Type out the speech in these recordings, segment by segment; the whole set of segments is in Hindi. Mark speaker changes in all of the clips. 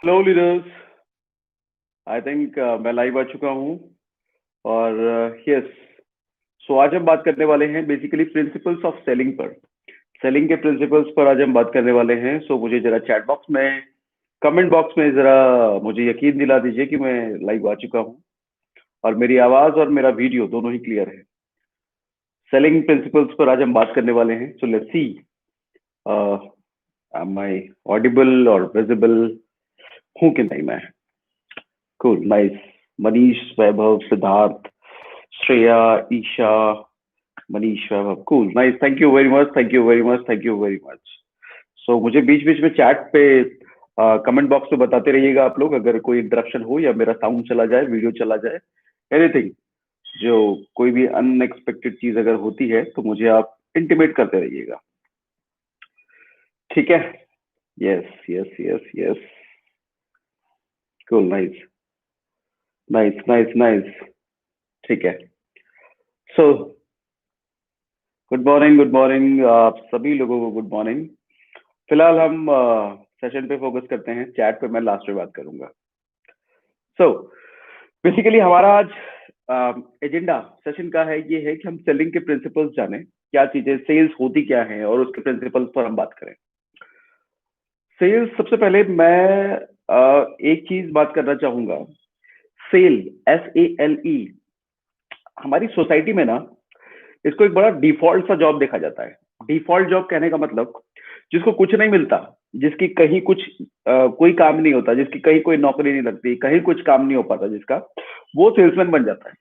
Speaker 1: Hello leaders. आई थिंक मैं लाइव आ चुका हूँ। और यस, सो आज हम बात करने वाले हैं बेसिकली प्रिंसिपल्स ऑफ सेलिंग पर। सेलिंग के प्रिंसिपल्स पर आज हम बात करने वाले हैं। सो मुझे जरा चैट बॉक्स में, कमेंट बॉक्स में जरा मुझे यकीन दिला दीजिए कि मैं लाइव आ चुका हूँ और मेरी आवाज और मेरा वीडियो दोनों ही क्लियर है। सेलिंग प्रिंसिपल्स पर आज हम बात करने वाले हैं। So let's see, am I audible और विजिबल हूँ कि नहीं मैं? Cool, nice. Manish, Vaibhav, Siddharth, Shreya, Isha, Manish, Vaibhav, cool, nice. Thank you very much, thank you very much, thank you very much. So मुझे बीच बीच में चैट पे कमेंट बॉक्स में बताते रहिएगा आप लोग, अगर कोई इंटरप्शन हो या मेरा साउंड चला जाए, वीडियो चला जाए, एनीथिंग, जो कोई भी अनएक्सपेक्टेड चीज अगर होती है तो मुझे आप इंटीमेट करते रहिएगा, ठीक है? Yes yes yes yes, cool, nice nice nice nice, ठीक है। So good morning, good morning आप सभी लोगों को, गुड मॉर्निंग। फिलहाल हम सेशन पे फोकस करते हैं, चैट पे मैं लास्ट में बात करूंगा। सो बेसिकली हमारा आज एजेंडा सेशन का है, ये है कि हम सेलिंग के प्रिंसिपल्स जाने, क्या चीजें सेल्स होती क्या है और उसके प्रिंसिपल्स पर हम बात करें। सेल्स, सबसे पहले मैं एक चीज बात करना चाहूंगा। सेल, SALE, हमारी सोसाइटी में ना इसको एक बड़ा डिफॉल्ट सा जॉब देखा जाता है। डिफॉल्ट जॉब कहने का मतलब जिसको कुछ नहीं मिलता, जिसकी कहीं कुछ कोई काम नहीं होता, जिसकी कहीं कोई नौकरी नहीं लगती, कहीं कुछ काम नहीं हो पाता जिसका, वो सेल्समैन बन जाता है,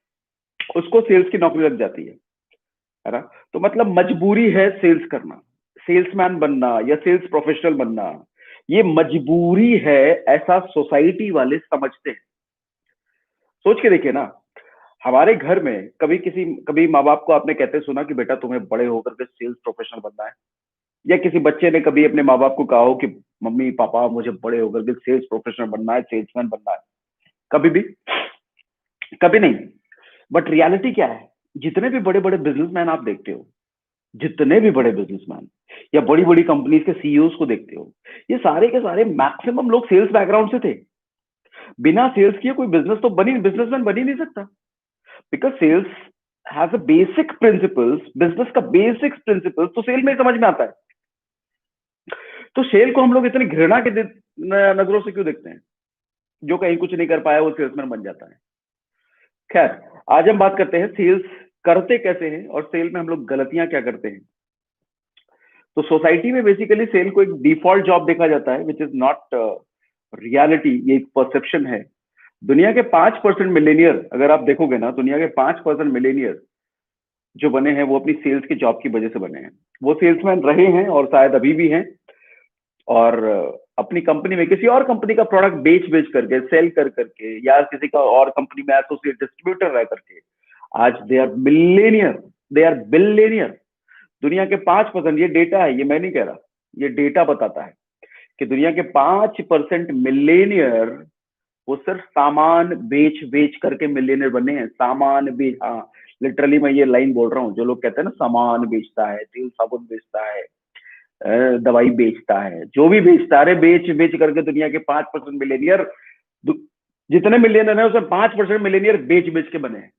Speaker 1: उसको सेल्स की नौकरी लग जाती है ना? तो मतलब मजबूरी है सेल्स करना, सेल्समैन बनना या सेल्स प्रोफेशनल बनना, ये मजबूरी है, ऐसा सोसाइटी वाले समझते हैं। सोच के देखिए ना, हमारे घर में कभी माँ बाप को आपने कहते सुना कि बेटा तुम्हें बड़े होकर के सेल्स प्रोफेशनल बनना है? या किसी बच्चे ने कभी अपने माँ बाप को कहा हो कि मम्मी पापा मुझे बड़े होकर के सेल्स प्रोफेशनल बनना है, सेल्समैन बनना है? कभी भी? कभी नहीं। बट रियलिटी क्या है? जितने भी बड़े बड़े बिजनेसमैन आप देखते हो, जितने भी बड़े बिजनेसमैन या बड़ी बड़ी कंपनीज के सीईओज को देखते हो, ये सारे के सारे मैक्सिमम लोग सेल्स बैकग्राउंड से थे। बिना सेल्स किए कोई बिजनेसमैन बन ही नहीं सकता। Because sales has a basic principles, business का बेसिक प्रिंसिपल्स तो सेल में ही समझ में आता है। तो सेल को हम लोग इतनी घृणा के नजरों से क्यों देखते हैं? जो कहीं कुछ नहीं कर पाया वो सेल्समैन बन जाता है। खैर, आज हम बात करते हैं सेल्स करते कैसे हैं और सेल में हम लोग गलतियां क्या करते हैं। तो सोसाइटी में बेसिकली सेल को एक डिफॉल्ट जॉब देखा जाता है, विच इज नॉट रियलिटी, ये एक परसेप्शन है। दुनिया के 5% मिलेनियर, अगर आप देखोगे ना, दुनिया के 5% मिलेनियर जो बने हैं वो अपनी सेल्स की जॉब की वजह से बने हैं। वो सेल्समैन रहे हैं और शायद अभी भी हैं, और अपनी कंपनी में किसी और कंपनी का प्रोडक्ट बेच बेच करके, सेल कर करके, या किसी का और कंपनी में एसोसिएट डिस्ट्रीब्यूटर रह करके आज they are millionaire, they are billionaire. दुनिया के 5%, ये डेटा है, ये मैं नहीं कह रहा, ये डेटा बताता है कि दुनिया के 5% मिलेनियर वो सिर्फ सामान बेच बेच करके मिलियनर बने हैं। सामान बेच, हाँ, लिटरली मैं ये लाइन बोल रहा हूँ। जो लोग कहते हैं ना सामान बेचता है, तेल साबुन बेचता है, दवाई बेचता है, जो भी बेचता है, बेच बेच करके दुनिया के 5% मिलेनियर, जितने मिलियनर है उसमें 5% मिलेनियर बेच बेच के बने हैं।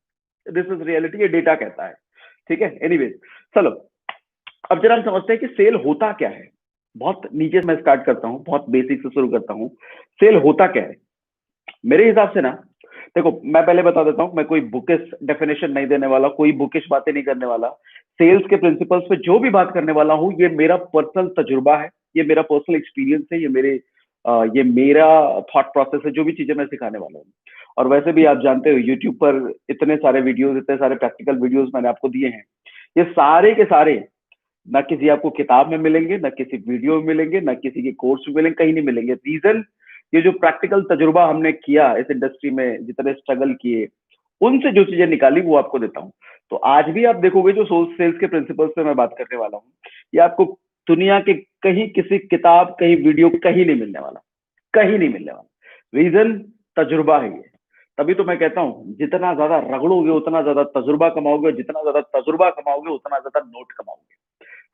Speaker 1: दिस इज रियलिटी, ये डेटा कहता है, ठीक है? एनीवेज, चलो अब जरा हम समझते हैं कि सेल होता क्या है। बहुत नीचे से मैं स्टार्ट करता हूँ, बहुत बेसिक से शुरू करता हूँ। सेल होता क्या है मेरे हिसाब से ना? देखो, मैं पहले बता देता हूँ, मैं कोई बुकिश डेफिनेशन नहीं देने वाला, कोई बुकिश बातें नहीं करने वाला। सेल्स के प्रिंसिपल्स पे जो भी बात करने वाला हूँ, ये मेरा पर्सनल तजुर्बा है, ये मेरा पर्सनल एक्सपीरियंस है, ये मेरा थॉट प्रोसेस है, जो भी चीजें मैं सिखाने वाला हूँ। और वैसे भी आप जानते हो यूट्यूब पर इतने सारे वीडियोस, इतने सारे प्रैक्टिकल वीडियोस मैंने आपको दिए हैं। ये सारे के सारे ना किसी आपको किताब में मिलेंगे, ना किसी वीडियो में मिलेंगे, ना किसी के कोर्स में मिलेंगे, कहीं नहीं मिलेंगे। रीजन, ये जो प्रैक्टिकल तजुर्बा हमने किया इस इंडस्ट्री में, जितने स्ट्रगल किए, उनसे जो चीजें निकाली वो आपको देता हूँ। तो आज भी आप देखोगे जो सेल्स के प्रिंसिपल्स पे मैं बात करने वाला हूँ, ये आपको दुनिया के कहीं किसी किताब, कहीं वीडियो, कहीं नहीं मिलने वाला, कहीं नहीं मिलने वाला। रीजन, तजुर्बा है ये। तभी तो मैं कहता हूँ जितना ज्यादा रगड़ोगे उतना ज्यादा तजुर्बा कमाओगे, जितना ज्यादा तजुर्बा कमाओगे उतना ज्यादा नोट कमाओगे।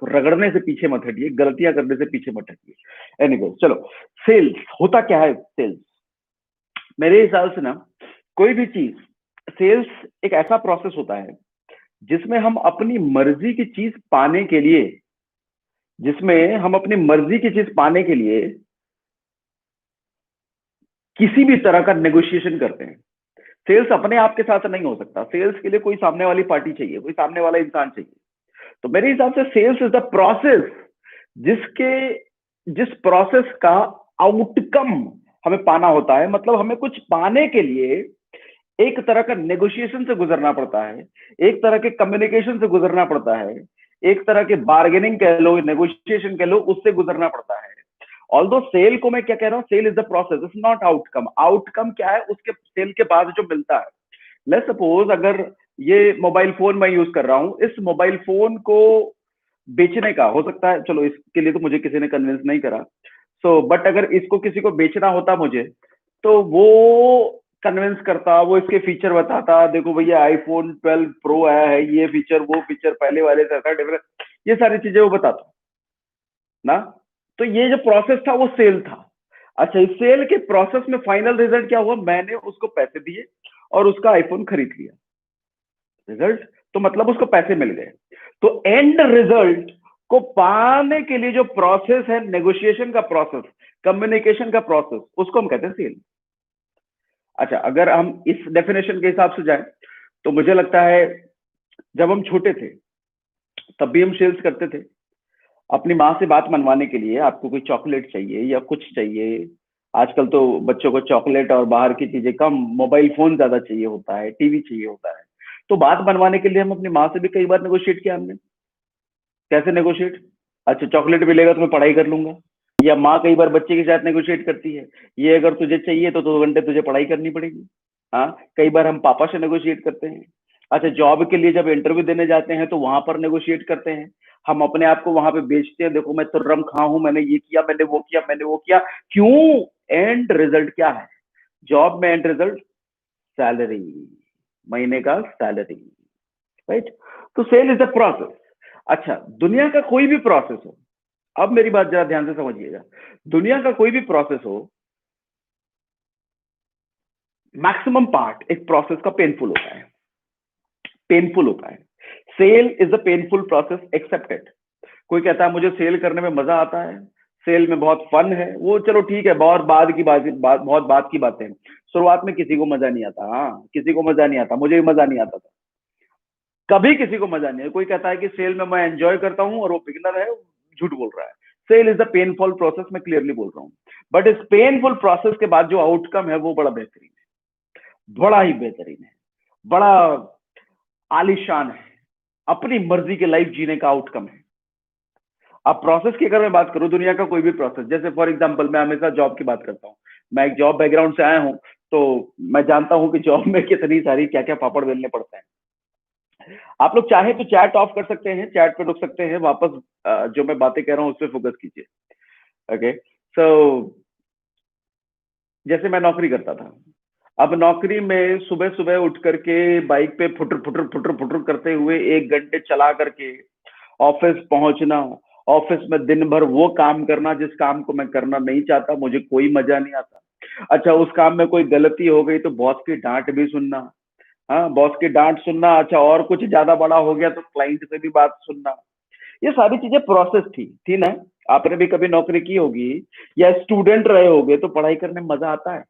Speaker 1: तो रगड़ने से पीछे मत हटिए, गलतियां करने से पीछे मत हटिए। एनीवे, चलो, सेल्स होता क्या है? सेल्स मेरे हिसाब से ना, कोई भी चीज, सेल्स एक ऐसा प्रोसेस होता है जिसमें हम अपनी मर्जी की चीज पाने के लिए, जिसमें हम अपनी मर्जी की चीज पाने के लिए किसी भी तरह का नेगोशिएशन करते हैं। सेल्स अपने आप के साथ नहीं हो सकता, सेल्स के लिए कोई सामने वाली पार्टी चाहिए, कोई सामने वाला इंसान चाहिए। तो मेरे हिसाब से सेल्स इज द प्रोसेस जिसके जिस प्रोसेस का आउटकम हमें पाना होता है। मतलब हमें कुछ पाने के लिए एक तरह का नेगोशिएशन से गुजरना पड़ता है, एक तरह के कम्युनिकेशन से गुजरना पड़ता है, एक तरह के बार्गेनिंग कह लो, नेगोशिएशन कह लो, उससे गुजरना पड़ता है। ऑल्दो सेल को मैं क्या कह रहा हूँ, sale is the process, it's not outcome. Outcome क्या है? उसके सेल के बाद जो मिलता है। लेट्स सपोज अगर ये मोबाइल फोन मैं यूज कर रहा हूँ, इस मोबाइल फोन को बेचने का हो सकता है, चलो इसके लिए तो मुझे किसी ने कन्विंस नहीं करा, सो बट अगर इसको किसी को बेचना होता मुझे, तो वो कन्विंस करता, वो इसके फीचर बताता, देखो भैया आईफोन 12 प्रो आया है, ये फीचर वो फीचर पहले वाले से ऐसा डिफरेंस, ये सारी चीजें वो बताता ना। तो ये जो प्रोसेस था वो सेल था। अच्छा, इस सेल के प्रोसेस में फाइनल रिजल्ट क्या हुआ? मैंने उसको पैसे दिए और उसका आईफोन खरीद लिया। रिजल्ट तो मतलब उसको पैसे मिल गए। तो एंड रिजल्ट को पाने के लिए जो प्रोसेस है, नेगोशिएशन का प्रोसेस, कम्युनिकेशन का प्रोसेस, उसको हम कहते हैं सेल। अच्छा, अगर हम इस डेफिनेशन के हिसाब से जाए तो मुझे लगता है जब हम छोटे थे तब भी हम सेल्स करते थे। अपनी माँ से बात मनवाने के लिए, आपको कोई चॉकलेट चाहिए या कुछ चाहिए, आजकल तो बच्चों को चॉकलेट और बाहर की चीजें कम, मोबाइल फोन ज्यादा चाहिए होता है, टीवी चाहिए होता है, तो बात मनवाने के लिए हम अपनी माँ से भी कई बार नेगोशिएट किया हमने। कैसे नेगोशिएट? अच्छा, चॉकलेट मिलेगा तो मैं पढ़ाई कर लूंगा। या माँ कई बार बच्चे के साथ नेगोशिएट करती है, ये अगर तुझे चाहिए तो 2 घंटे तुझे पढ़ाई करनी पड़ेगी। हाँ, कई बार हम पापा से नेगोशिएट करते हैं। अच्छा, जॉब के लिए जब इंटरव्यू देने जाते हैं तो वहां पर नेगोशिएट करते हैं, हम अपने आप को वहां पे बेचते हैं, देखो मैं तुर्रम खां हूं, मैंने ये किया, मैंने वो किया, मैंने वो किया। क्यों? एंड रिजल्ट क्या है जॉब में? एंड रिजल्ट सैलरी, महीने का सैलरी, राइट? तो सेल इज द प्रोसेस। अच्छा, दुनिया का कोई भी प्रोसेस हो, अब मेरी बात जरा ध्यान से समझिएगा, दुनिया का कोई भी प्रोसेस हो, मैक्सिमम पार्ट एक प्रोसेस का पेनफुल होता है, पेनफुल होता है। Sale is the painful process accepted. कोई कहता है मुझे सेल करने में मजा आता है, सेल में बहुत फन है, वो चलो ठीक है, बहुत बाद की बहुत बात की बातें हैं। शुरुआत में किसी को मजा नहीं आता, हाँ किसी को मजा नहीं आता, मुझे भी मजा नहीं आता था, कभी किसी को मजा नहीं है। कोई कहता है कि सेल में मैं एंजॉय करता हूँ और वो बिगिनर है, झूठ बोल रहा है। Sale is the painful process, मैं क्लियरली बोल रहा हूँ। बट इस पेनफुल प्रोसेस के बाद जो आउटकम है वो बड़ा बेहतरीन है, बड़ा ही बेहतरीन है, बड़ा आलीशान है, अपनी मर्जी की लाइफ जीने का आउटकम है। अब प्रोसेस की अगर मैं बात करूं, दुनिया का कोई भी प्रोसेस, जैसे फॉर एग्जांपल मैं हमेशा जॉब की बात करता हूं, मैं एक जॉब बैकग्राउंड से आया हूं, तो मैं जानता हूं कि जॉब में कितनी सारी क्या क्या पापड़ बेलने पड़ते हैं। आप लोग चाहे तो चैट ऑफ कर सकते हैं, चैट पे रुक सकते हैं, वापस जो मैं बातें कह रहा हूं उस पर फोकस कीजिए। ओके, सो जैसे मैं नौकरी करता था, अब नौकरी में सुबह सुबह उठ करके बाइक पे फुटर फुटर फुटर फुटर करते हुए 1 घंटे चला करके ऑफिस पहुंचना, ऑफिस में दिन भर वो काम करना जिस काम को मैं करना नहीं चाहता, मुझे कोई मजा नहीं आता। अच्छा, उस काम में कोई गलती हो गई तो बॉस की डांट भी सुनना, हाँ बॉस की डांट सुनना, अच्छा और कुछ ज्यादा बड़ा हो गया तो क्लाइंट से भी बात सुनना। ये सारी चीजें प्रोसेस थी ना। आपने भी कभी नौकरी की होगी या स्टूडेंट रहे होगे तो पढ़ाई करने में मजा आता है,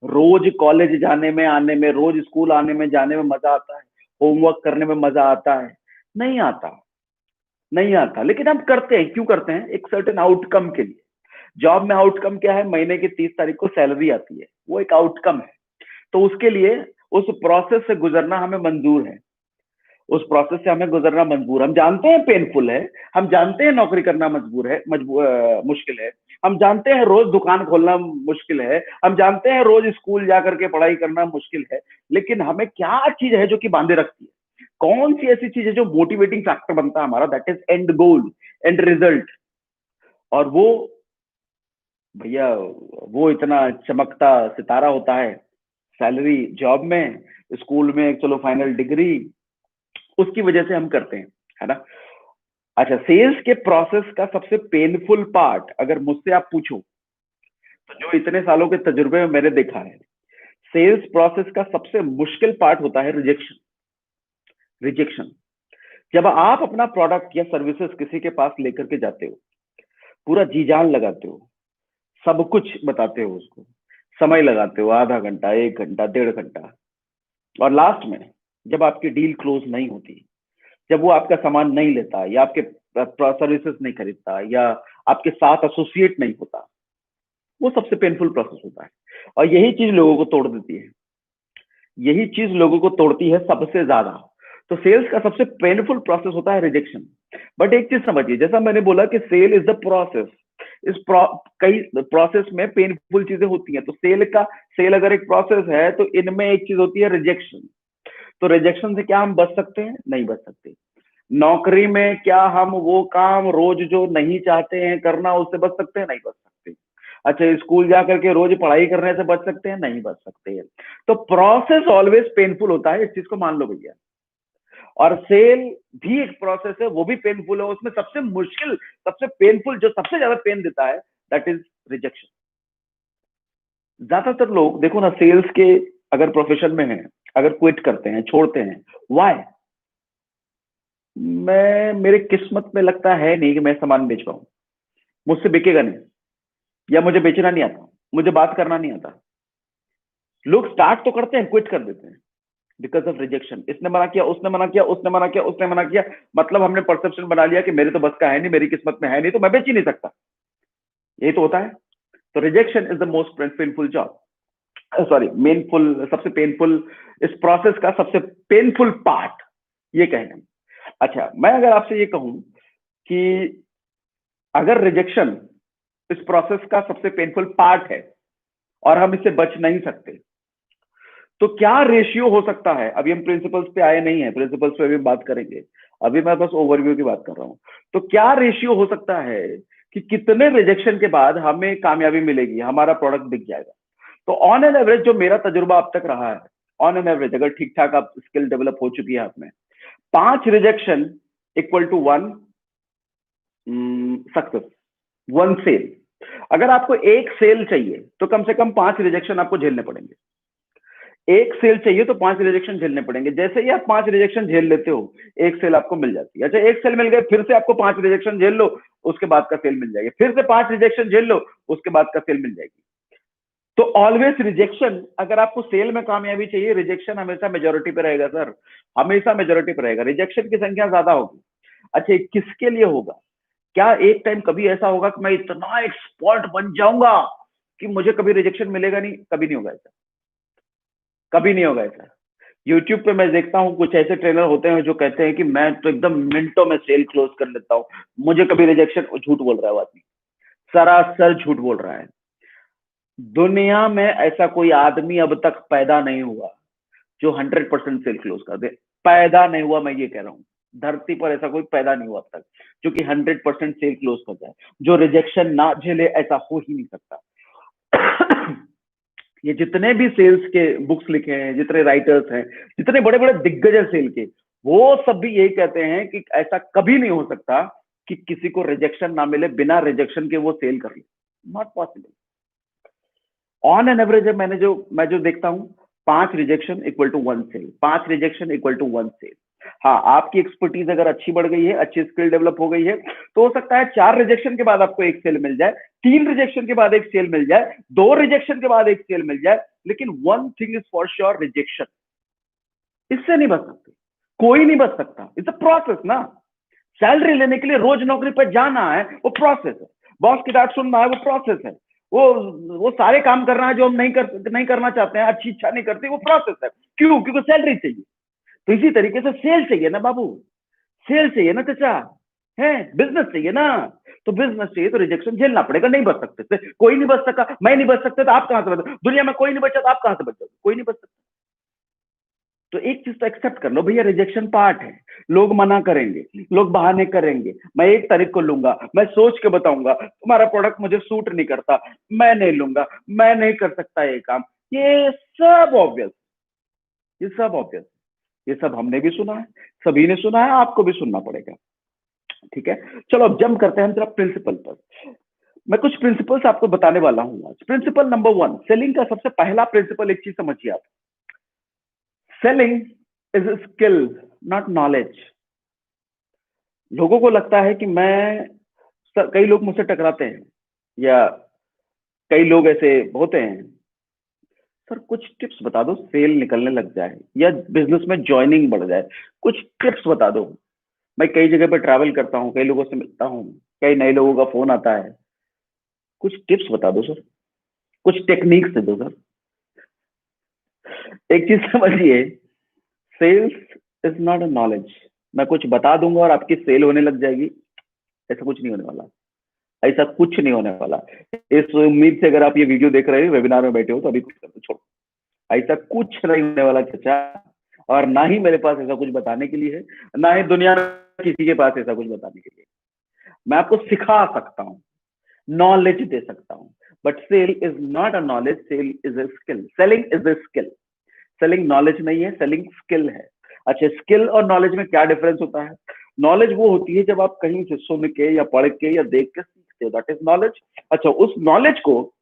Speaker 1: रोज कॉलेज जाने में आने में, रोज स्कूल आने में जाने में मजा आता है, होमवर्क करने में मजा आता है? नहीं आता, नहीं आता। लेकिन हम करते हैं, क्यों करते हैं? एक सर्टेन आउटकम के लिए। जॉब में आउटकम क्या है? महीने की 30 तारीख को सैलरी आती है, वो एक आउटकम है। तो उसके लिए उस प्रोसेस से गुजरना हमें मंजूर है, उस प्रोसेस से हमें गुजरना मजबूर। हम जानते हैं पेनफुल है, हम जानते हैं नौकरी करना मजबूर है, मुश्किल है, हम जानते हैं रोज दुकान खोलना मुश्किल है, हम जानते हैं रोज स्कूल जाकर के पढ़ाई करना मुश्किल है। लेकिन हमें क्या चीज है जो कि बांधे रखती है? कौन सी ऐसी चीज है जो मोटिवेटिंग फैक्टर बनता है हमारा? That is and goal, and result. और वो भैया, वो इतना चमकता सितारा होता है, सैलरी जॉब में, स्कूल में चलो फाइनल डिग्री, उसकी वजह से हम करते हैं, है ना। अच्छा, सेल्स के प्रोसेस का सबसे पेनफुल पार्ट अगर मुझसे आप पूछो तो जो इतने सालों के तजुर्बे में मैंने देखा है, सेल्स प्रोसेस का सबसे मुश्किल पार्ट होता है रिजेक्शन। रिजेक्शन, जब आप अपना प्रोडक्ट या सर्विसेज किसी के पास लेकर के जाते हो, पूरा जी जान लगाते हो, सब कुछ बताते हो उसको, समय लगाते हो आधा घंटा, 1 घंटा, 1.5 घंटा, और लास्ट में जब आपकी डील क्लोज नहीं होती, जब वो आपका सामान नहीं लेता या आपके सर्विसेज नहीं खरीदता या आपके साथ एसोसिएट नहीं होता, वो सबसे पेनफुल प्रोसेस होता है। और यही चीज लोगों को तोड़ देती है, यही चीज लोगों को तोड़ती है सबसे ज्यादा। तो सेल्स का सबसे पेनफुल प्रोसेस होता है रिजेक्शन। बट एक चीज समझिए, जैसा मैंने बोला कि सेल इज द प्रोसेस, कई प्रोसेस में पेनफुल चीजें होती हैं। तो सेल अगर एक प्रोसेस है तो इनमें एक चीज होती है रिजेक्शन। तो रिजेक्शन से क्या हम बच सकते हैं? नहीं बच सकते। नौकरी में क्या हम वो काम रोज जो नहीं चाहते हैं करना, उससे बच सकते हैं? नहीं बच सकते। अच्छा, स्कूल जा करके रोज पढ़ाई करने से बच सकते हैं? नहीं बच सकते हैं। तो प्रोसेस ऑलवेज पेनफुल होता है, इस चीज को मान लो भैया। और सेल भी एक प्रोसेस है, वो भी पेनफुल है। उसमें सबसे मुश्किल, सबसे पेनफुल, जो सबसे ज्यादा पेन देता है, दैट इज रिजेक्शन। ज्यादातर लोग देखो ना, सेल्स के अगर प्रोफेशन में है, अगर क्विट करते हैं, छोड़ते हैं, व्हाई? मेरे किस्मत में लगता है नहीं कि मैं सामान बेच पाऊं, मुझसे बिकेगा नहीं, या मुझे बेचना नहीं आता, मुझे बात करना नहीं आता। लोग स्टार्ट तो करते हैं, क्विट कर देते हैं बिकॉज ऑफ रिजेक्शन। इसने मना किया, उसने मना किया, उसने मना किया, उसने मना किया। मतलब हमने परसेप्शन बना लिया कि मेरे तो बस का है नहीं, मेरी किस्मत में है नहीं, तो मैं बेच ही नहीं सकता। यही तो होता है। तो rejection is the most painful job, sorry mainful, सबसे पेनफुल, इस प्रोसेस का सबसे पेनफुल पार्ट, ये कहना। अच्छा, मैं अगर आपसे ये कहूं कि अगर रिजेक्शन इस प्रोसेस का सबसे पेनफुल पार्ट है और हम इससे बच नहीं सकते, तो क्या रेशियो हो सकता है? अभी हम प्रिंसिपल्स पे आए नहीं है, प्रिंसिपल्स पे भी बात करेंगे, अभी मैं बस ओवरव्यू की बात कर रहा हूं। तो क्या रेशियो हो सकता है कि कितने रिजेक्शन के बाद हमें कामयाबी मिलेगी, हमारा प्रोडक्ट बिक जाएगा? तो ऑन एन एवरेज, जो मेरा तजुर्बा अब तक रहा है, ऑन एन एवरेज, अगर ठीक ठाक आप स्किल डेवलप हो चुकी है आप में, 5 rejection equal to 1 success, 1 sale. अगर आपको एक सेल चाहिए तो कम से कम 5 रिजेक्शन आपको झेलने पड़ेंगे। एक सेल चाहिए तो 5 रिजेक्शन झेलने पड़ेंगे। जैसे ही आप 5 रिजेक्शन झेल लेते हो, एक सेल आपको मिल जाती है। अच्छा, एक सेल मिल गए, फिर से आपको 5 रिजेक्शन झेल लो, उसके बाद का सेल मिल जाएगी, फिर से 5 रिजेक्शन झेल लो, उसके बाद का सेल मिल जाएगी। तो ऑलवेज रिजेक्शन, अगर आपको सेल में कामयाबी चाहिए, रिजेक्शन हमेशा मेजोरिटी पे रहेगा सर, हमेशा मेजोरिटी पे रहेगा, रिजेक्शन की संख्या ज्यादा होगी। अच्छा, किसके लिए होगा? क्या एक टाइम कभी ऐसा होगा कि मैं इतना एक्सपर्ट बन जाऊंगा कि मुझे कभी रिजेक्शन मिलेगा नहीं? कभी नहीं होगा ऐसा, कभी नहीं होगा ऐसा। यूट्यूब पे मैं देखता हूँ कुछ ऐसे ट्रेनर होते हैं जो कहते हैं कि मैं तो एकदम मिनटों में सेल क्लोज कर लेता हूँ, मुझे कभी रिजेक्शन, झूठ बोल रहा है वो आदमी, सरासर झूठ बोल रहा है। दुनिया में ऐसा कोई आदमी अब तक पैदा नहीं हुआ जो 100% सेल क्लोज कर दे। पैदा नहीं हुआ, मैं ये कह रहा हूँ, धरती पर ऐसा कोई पैदा नहीं हुआ अब तक जो कि 100% सेल क्लोज कर जाए, जो रिजेक्शन ना झेले, ऐसा हो ही नहीं सकता। ये जितने भी सेल्स के बुक्स लिखे हैं, जितने राइटर्स हैं, जितने बड़े बड़े दिग्गज हैं सेल के, वो सब भी यही कहते हैं कि ऐसा कभी नहीं हो सकता कि किसी को रिजेक्शन ना मिले, बिना रिजेक्शन के वो सेल कर ले, not possible. On an average मैं जो देखता हूँ, 5 rejection equal to 1 sale, 5 rejection equal to 1 sale. हाँ, आपकी एक्सपर्टीज अगर अच्छी बढ़ गई है, अच्छी स्किल डेवलप हो गई है, तो हो सकता है 4 रिजेक्शन के बाद आपको एक सेल मिल जाए, 3 रिजेक्शन के बाद एक सेल मिल जाए, 2 रिजेक्शन के बाद एक सेल मिल जाए, लेकिन one thing is for sure, rejection, इससे नहीं बच सकते, कोई नहीं बच सकता। इट्स अ प्रोसेस ना। सैलरी लेने के लिए रोज नौकरी पर जाना है, वो प्रोसेस है। बॉस की डांट सुनना है, वो प्रोसेस है। वो वो सारे काम करना है जो हम नहीं करना चाहते हैं, अच्छी इच्छा नहीं करते, वो प्रोसेस है। क्यों? क्योंकि सैलरी चाहिए। तो इसी तरीके से सेल चाहिए ना बाबू, सेल चाहिए ना चाचा, है बिजनेस चाहिए ना। तो बिजनेस चाहिए तो रिजेक्शन झेलना पड़ेगा, नहीं बच सकते। कोई नहीं बच सका, मैं नहीं बच सकता, तो आप कहां से बच? दुनिया में कोई नहीं बचा तो आप कहां से बच जाओगे? कोई नहीं बच सकता। तो एक चीज तो एक्सेप्ट कर लो भैया, रिजेक्शन पार्ट है। लोग मना करेंगे, लोग बहाने करेंगे, मैं 1 तारीख को लूंगा, मैं सोच के बताऊंगा, तुम्हारा प्रोडक्ट मुझे सूट नहीं करता, मैं नहीं लूंगा, मैं नहीं कर सकता ये काम। ये सब ऑब्वियस, ये सब ऑब्वियस, ये सब हमने भी सुना है, सभी ने सुना है, आपको भी सुनना पड़ेगा। ठीक है, चलो अब जंप करते हैं हम जरा प्रिंसिपल पर। मैं कुछ प्रिंसिपल्स आपको बताने वाला हूं आज। प्रिंसिपल नंबर 1, सेलिंग का सबसे पहला प्रिंसिपल, एक चीज समझिए आप, selling is skill not knowledge. लोगों को लगता है कि कई लोग मुझसे टकराते हैं या कई लोग ऐसे होते हैं, सर कुछ टिप्स बता दो सेल निकलने लग जाए या बिजनेस में ज्वाइनिंग बढ़ जाए, कुछ टिप्स बता दो। मैं कई जगह पे ट्रैवल करता हूँ, कई लोगों से मिलता हूँ, कई नए लोगों का फोन आता है, कुछ टिप्स बता दो सर, कुछ टेक्निक्स दे दो सर। एक चीज समझिए, sales is not a knowledge. मैं कुछ बता दूंगा और आपकी सेल होने लग जाएगी, ऐसा कुछ नहीं होने वाला। ऐसा कुछ नहीं होने वाला। इस उम्मीद से अगर आप ये वीडियो देख रहे हो, वेबिनार में बैठे हो, तो अभी कुछ कर दो, छोड़ो। ऐसा कुछ नहीं होने वाला चाचा, और ना ही मेरे पास ऐसा कुछ बताने के लिए है, ना ही दुनिया में किसी के पास ऐसा कुछ बताने के लिए। मैं आपको सिखा सकता हूँ, नॉलेज दे सकता हूँ, but sale is not a knowledge, sale is a skill. Selling is a skill. Selling knowledge नहीं है, सेलिंग स्किल है। अच्छा, स्किल और नॉलेज में क्या डिफरेंस होता है? नॉलेज वो होती है जब आप कहीं से सुन के या पढ़ के या देख के सीखते हो, दैट इज नॉलेज। अच्छा, उस नॉलेज को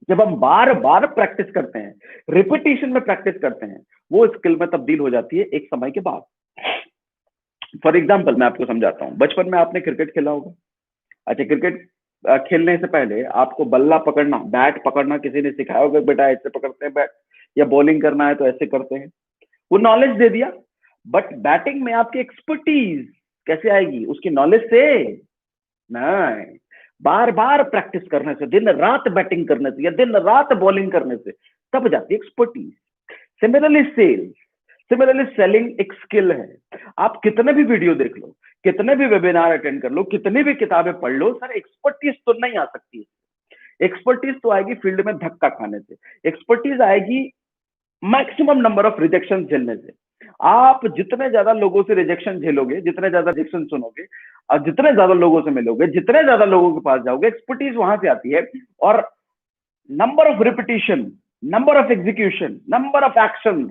Speaker 1: जब हम बार बार प्रैक्टिस करते हैं, रिपीटेशन में प्रैक्टिस करते हैं, वो स्किल में तब्दील हो जाती है एक समय के बाद। फॉर एग्जाम्पल मैं आपको समझाता हूँ। बचपन में आपने क्रिकेट खेला होगा। अच्छा, क्रिकेट खेलने से पहले आपको बल्ला पकड़ना, बैट पकड़ना किसी ने सिखाया होगा, बेटा ऐसे पकड़ते हैं बैट, या बॉलिंग करना है तो ऐसे करते हैं। वो नॉलेज दे दिया, बट बैटिंग में आपकी एक्सपर्टीज कैसे आएगी? उसकी नॉलेज से नहीं, बार बार प्रैक्टिस करने से, दिन रात बैटिंग करने से या दिन रात बॉलिंग करने से, तब जाती है expertise. Similarly sales, similarly selling एक स्किल है। आप कितने भी वीडियो देख लो, कितने भी वेबिनार अटेंड कर लो, कितनी भी किताबें पढ़ लो, सर एक्सपर्टीज तो नहीं आ सकती। एक्सपर्टीज तो आएगी फील्ड में धक्का खाने से, एक्सपर्टीज आएगी मैक्सिमम नंबर ऑफ रिजेक्शन झेलने से। आप जितने ज्यादा लोगों से रिजेक्शन झेलोगे, जितने ज्यादा रिजेक्शन सुनोगे, और जितने ज्यादा लोगों से मिलोगे, जितने ज्यादा लोगों के पास जाओगे, एक्सपर्टीज वहां से आती है। और number of repetition, number of execution, number of action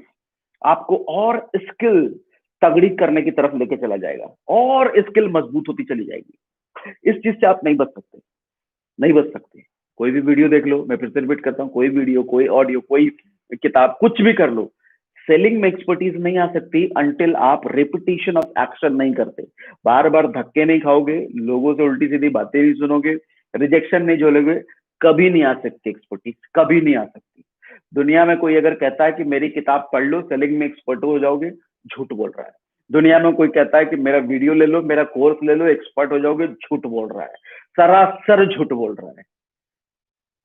Speaker 1: आपको और स्किल तगड़ी करने की तरफ लेके चला जाएगा, और स्किल मजबूत होती चली जाएगी। इस चीज से आप नहीं बच सकते, नहीं बच सकते। कोई भी वीडियो देख लो, मैं फिर से रिपीट करता हूँ, कोई वीडियो, कोई ऑडियो, कोई किताब, कुछ भी कर लो, सेलिंग में एक्सपर्टीज नहीं आ सकती अंटिल आप रिपीटिशन ऑफ एक्शन नहीं करते। बार बार धक्के नहीं खाओगे, लोगों से उल्टी सीधी बातें नहीं सुनोगे, रिजेक्शन नहीं झेलोगे, कभी नहीं आ सकती एक्सपर्टीज, कभी नहीं आ सकती। दुनिया में कोई अगर कहता है कि मेरी किताब पढ़ लो, सेलिंग में एक्सपर्ट हो जाओगे, झूठ बोल रहा है। दुनिया में कोई कहता है कि मेरा वीडियो ले लो, मेरा कोर्स ले लो, एक्सपर्ट हो जाओगे, झूठ बोल रहा है, सरासर झूठ बोल रहा है।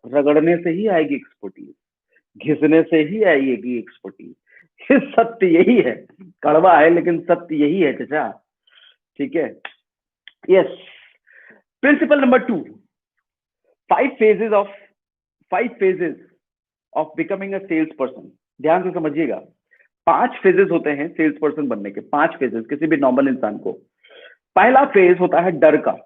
Speaker 1: रगड़ने से ही आएगी एक्सपर्टीज, घिसने से ही आएगी एक्सपर्टीज। सत्य यही है, कड़वा है लेकिन सत्य यही है चाचा, ठीक है? Yes. Principle number 2, five phases of five phases of becoming a sales person. ध्यान से समझिएगा, 5 फेजेस होते हैं सेल्स पर्सन बनने के, 5 फेजेस किसी भी नॉर्मल इंसान को। पहला फेज होता है डर का।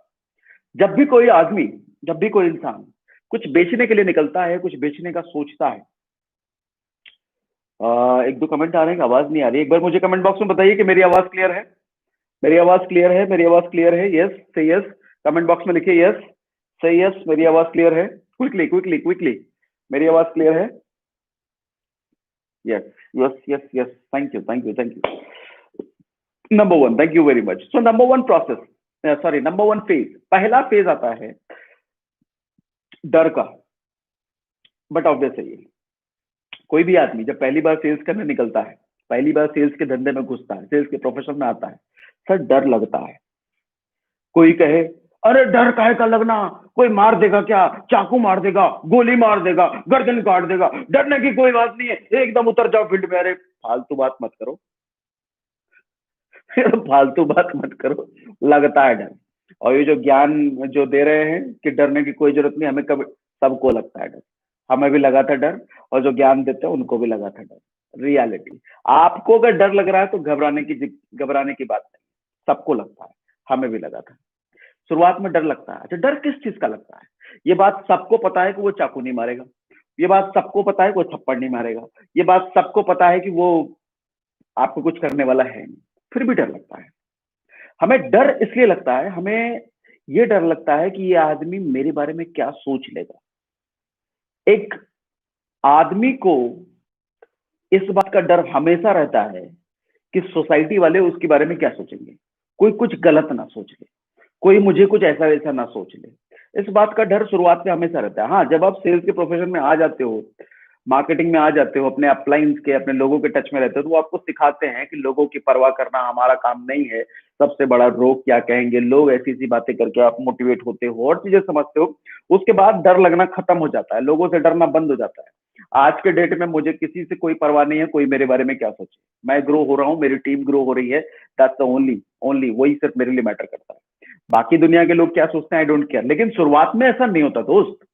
Speaker 1: जब भी कोई आदमी, जब भी कोई इंसान कुछ बेचने के लिए निकलता है, कुछ बेचने का सोचता है, एक दो कमेंट आ रहे हैं, आवाज नहीं आ रही। एक बार मुझे कमेंट बॉक्स में बताइए कि मेरी आवाज क्लियर है, मेरी आवाज क्लियर है, मेरी आवाज क्लियर है। यस से यस, कमेंट बॉक्स में लिखिए यस से यस, मेरी आवाज क्लियर है। क्विकली क्विकली क्विकली, मेरी आवाज क्लियर है? Yes yes yes yes, thank you thank you thank you. Number 1, thank you very much. So number 1 process, sorry number 1 phase, पहला फेज आता है डर का। बट ऑब्वियस है ये, कोई भी आदमी जब पहली बार सेल्स करने निकलता है, पहली बार सेल्स के धंधे में घुसता है, सेल्स के प्रोफेशन में आता है, सर डर लगता है। कोई कहे अरे डर काहे का लगना, कोई मार देगा क्या, चाकू मार देगा, गोली मार देगा, गर्दन काट देगा, डरने की कोई बात नहीं है, एकदम उतर जाओ फील्ड में। अरे फालतू बात मत करो, फालतू बात मत करो, लगता है डर। और ये जो ज्ञान जो दे रहे हैं कि डरने की कोई जरूरत नहीं, हमें कभी, सबको लगता है डर, हमें भी लगा था डर, और जो ज्ञान देते हैं उनको भी लगा था डर। रियलिटी, आपको अगर डर लग रहा है तो घबराने की बात नहीं, सबको लगता है, हमें भी लगा था। शुरुआत में डर लगता है। अच्छा, डर किस चीज का लगता है? ये बात सबको पता है कि वो चाकू नहीं मारेगा, ये बात सबको पता है कि वो थप्पड़ नहीं मारेगा, ये बात सबको पता है कि वो आपको कुछ करने वाला है नहीं, फिर भी डर लगता है। हमें डर इसलिए लगता है, हमें ये डर लगता है कि ये आदमी मेरे बारे में क्या सोच लेगा। एक आदमी को इस बात का डर हमेशा रहता है कि सोसाइटी वाले उसके बारे में क्या सोचेंगे, कोई कुछ गलत ना सोच ले, कोई मुझे कुछ ऐसा वैसा ना सोच ले। इस बात का डर शुरुआत में हमेशा रहता है। हाँ, जब आप सेल्स के प्रोफेशन में आ जाते हो, मार्केटिंग में आ जाते हो, अपने अपलाइंस के, अपने लोगों के टच में रहते हो, तो वो आपको सिखाते हैं कि लोगों की परवाह करना हमारा काम नहीं है। सबसे बड़ा रोग क्या कहेंगे लोग, ऐसी ऐसी बातें करके आप मोटिवेट होते हो और चीजें समझते हो। उसके बाद डर लगना खत्म हो जाता है, लोगों से डरना बंद हो जाता है। आज के डेट में मुझे किसी से कोई परवाह नहीं है, कोई मेरे बारे में क्या सोचे। मैं ग्रो हो रहा हूँ, मेरी टीम ग्रो हो रही है, दैट्स द ओनली ओनली वही सिर्फ मेरे लिए मैटर करता है। बाकी दुनिया के लोग क्या सोचते हैं, आई डोंट केयर। लेकिन शुरुआत में ऐसा नहीं होता दोस्त,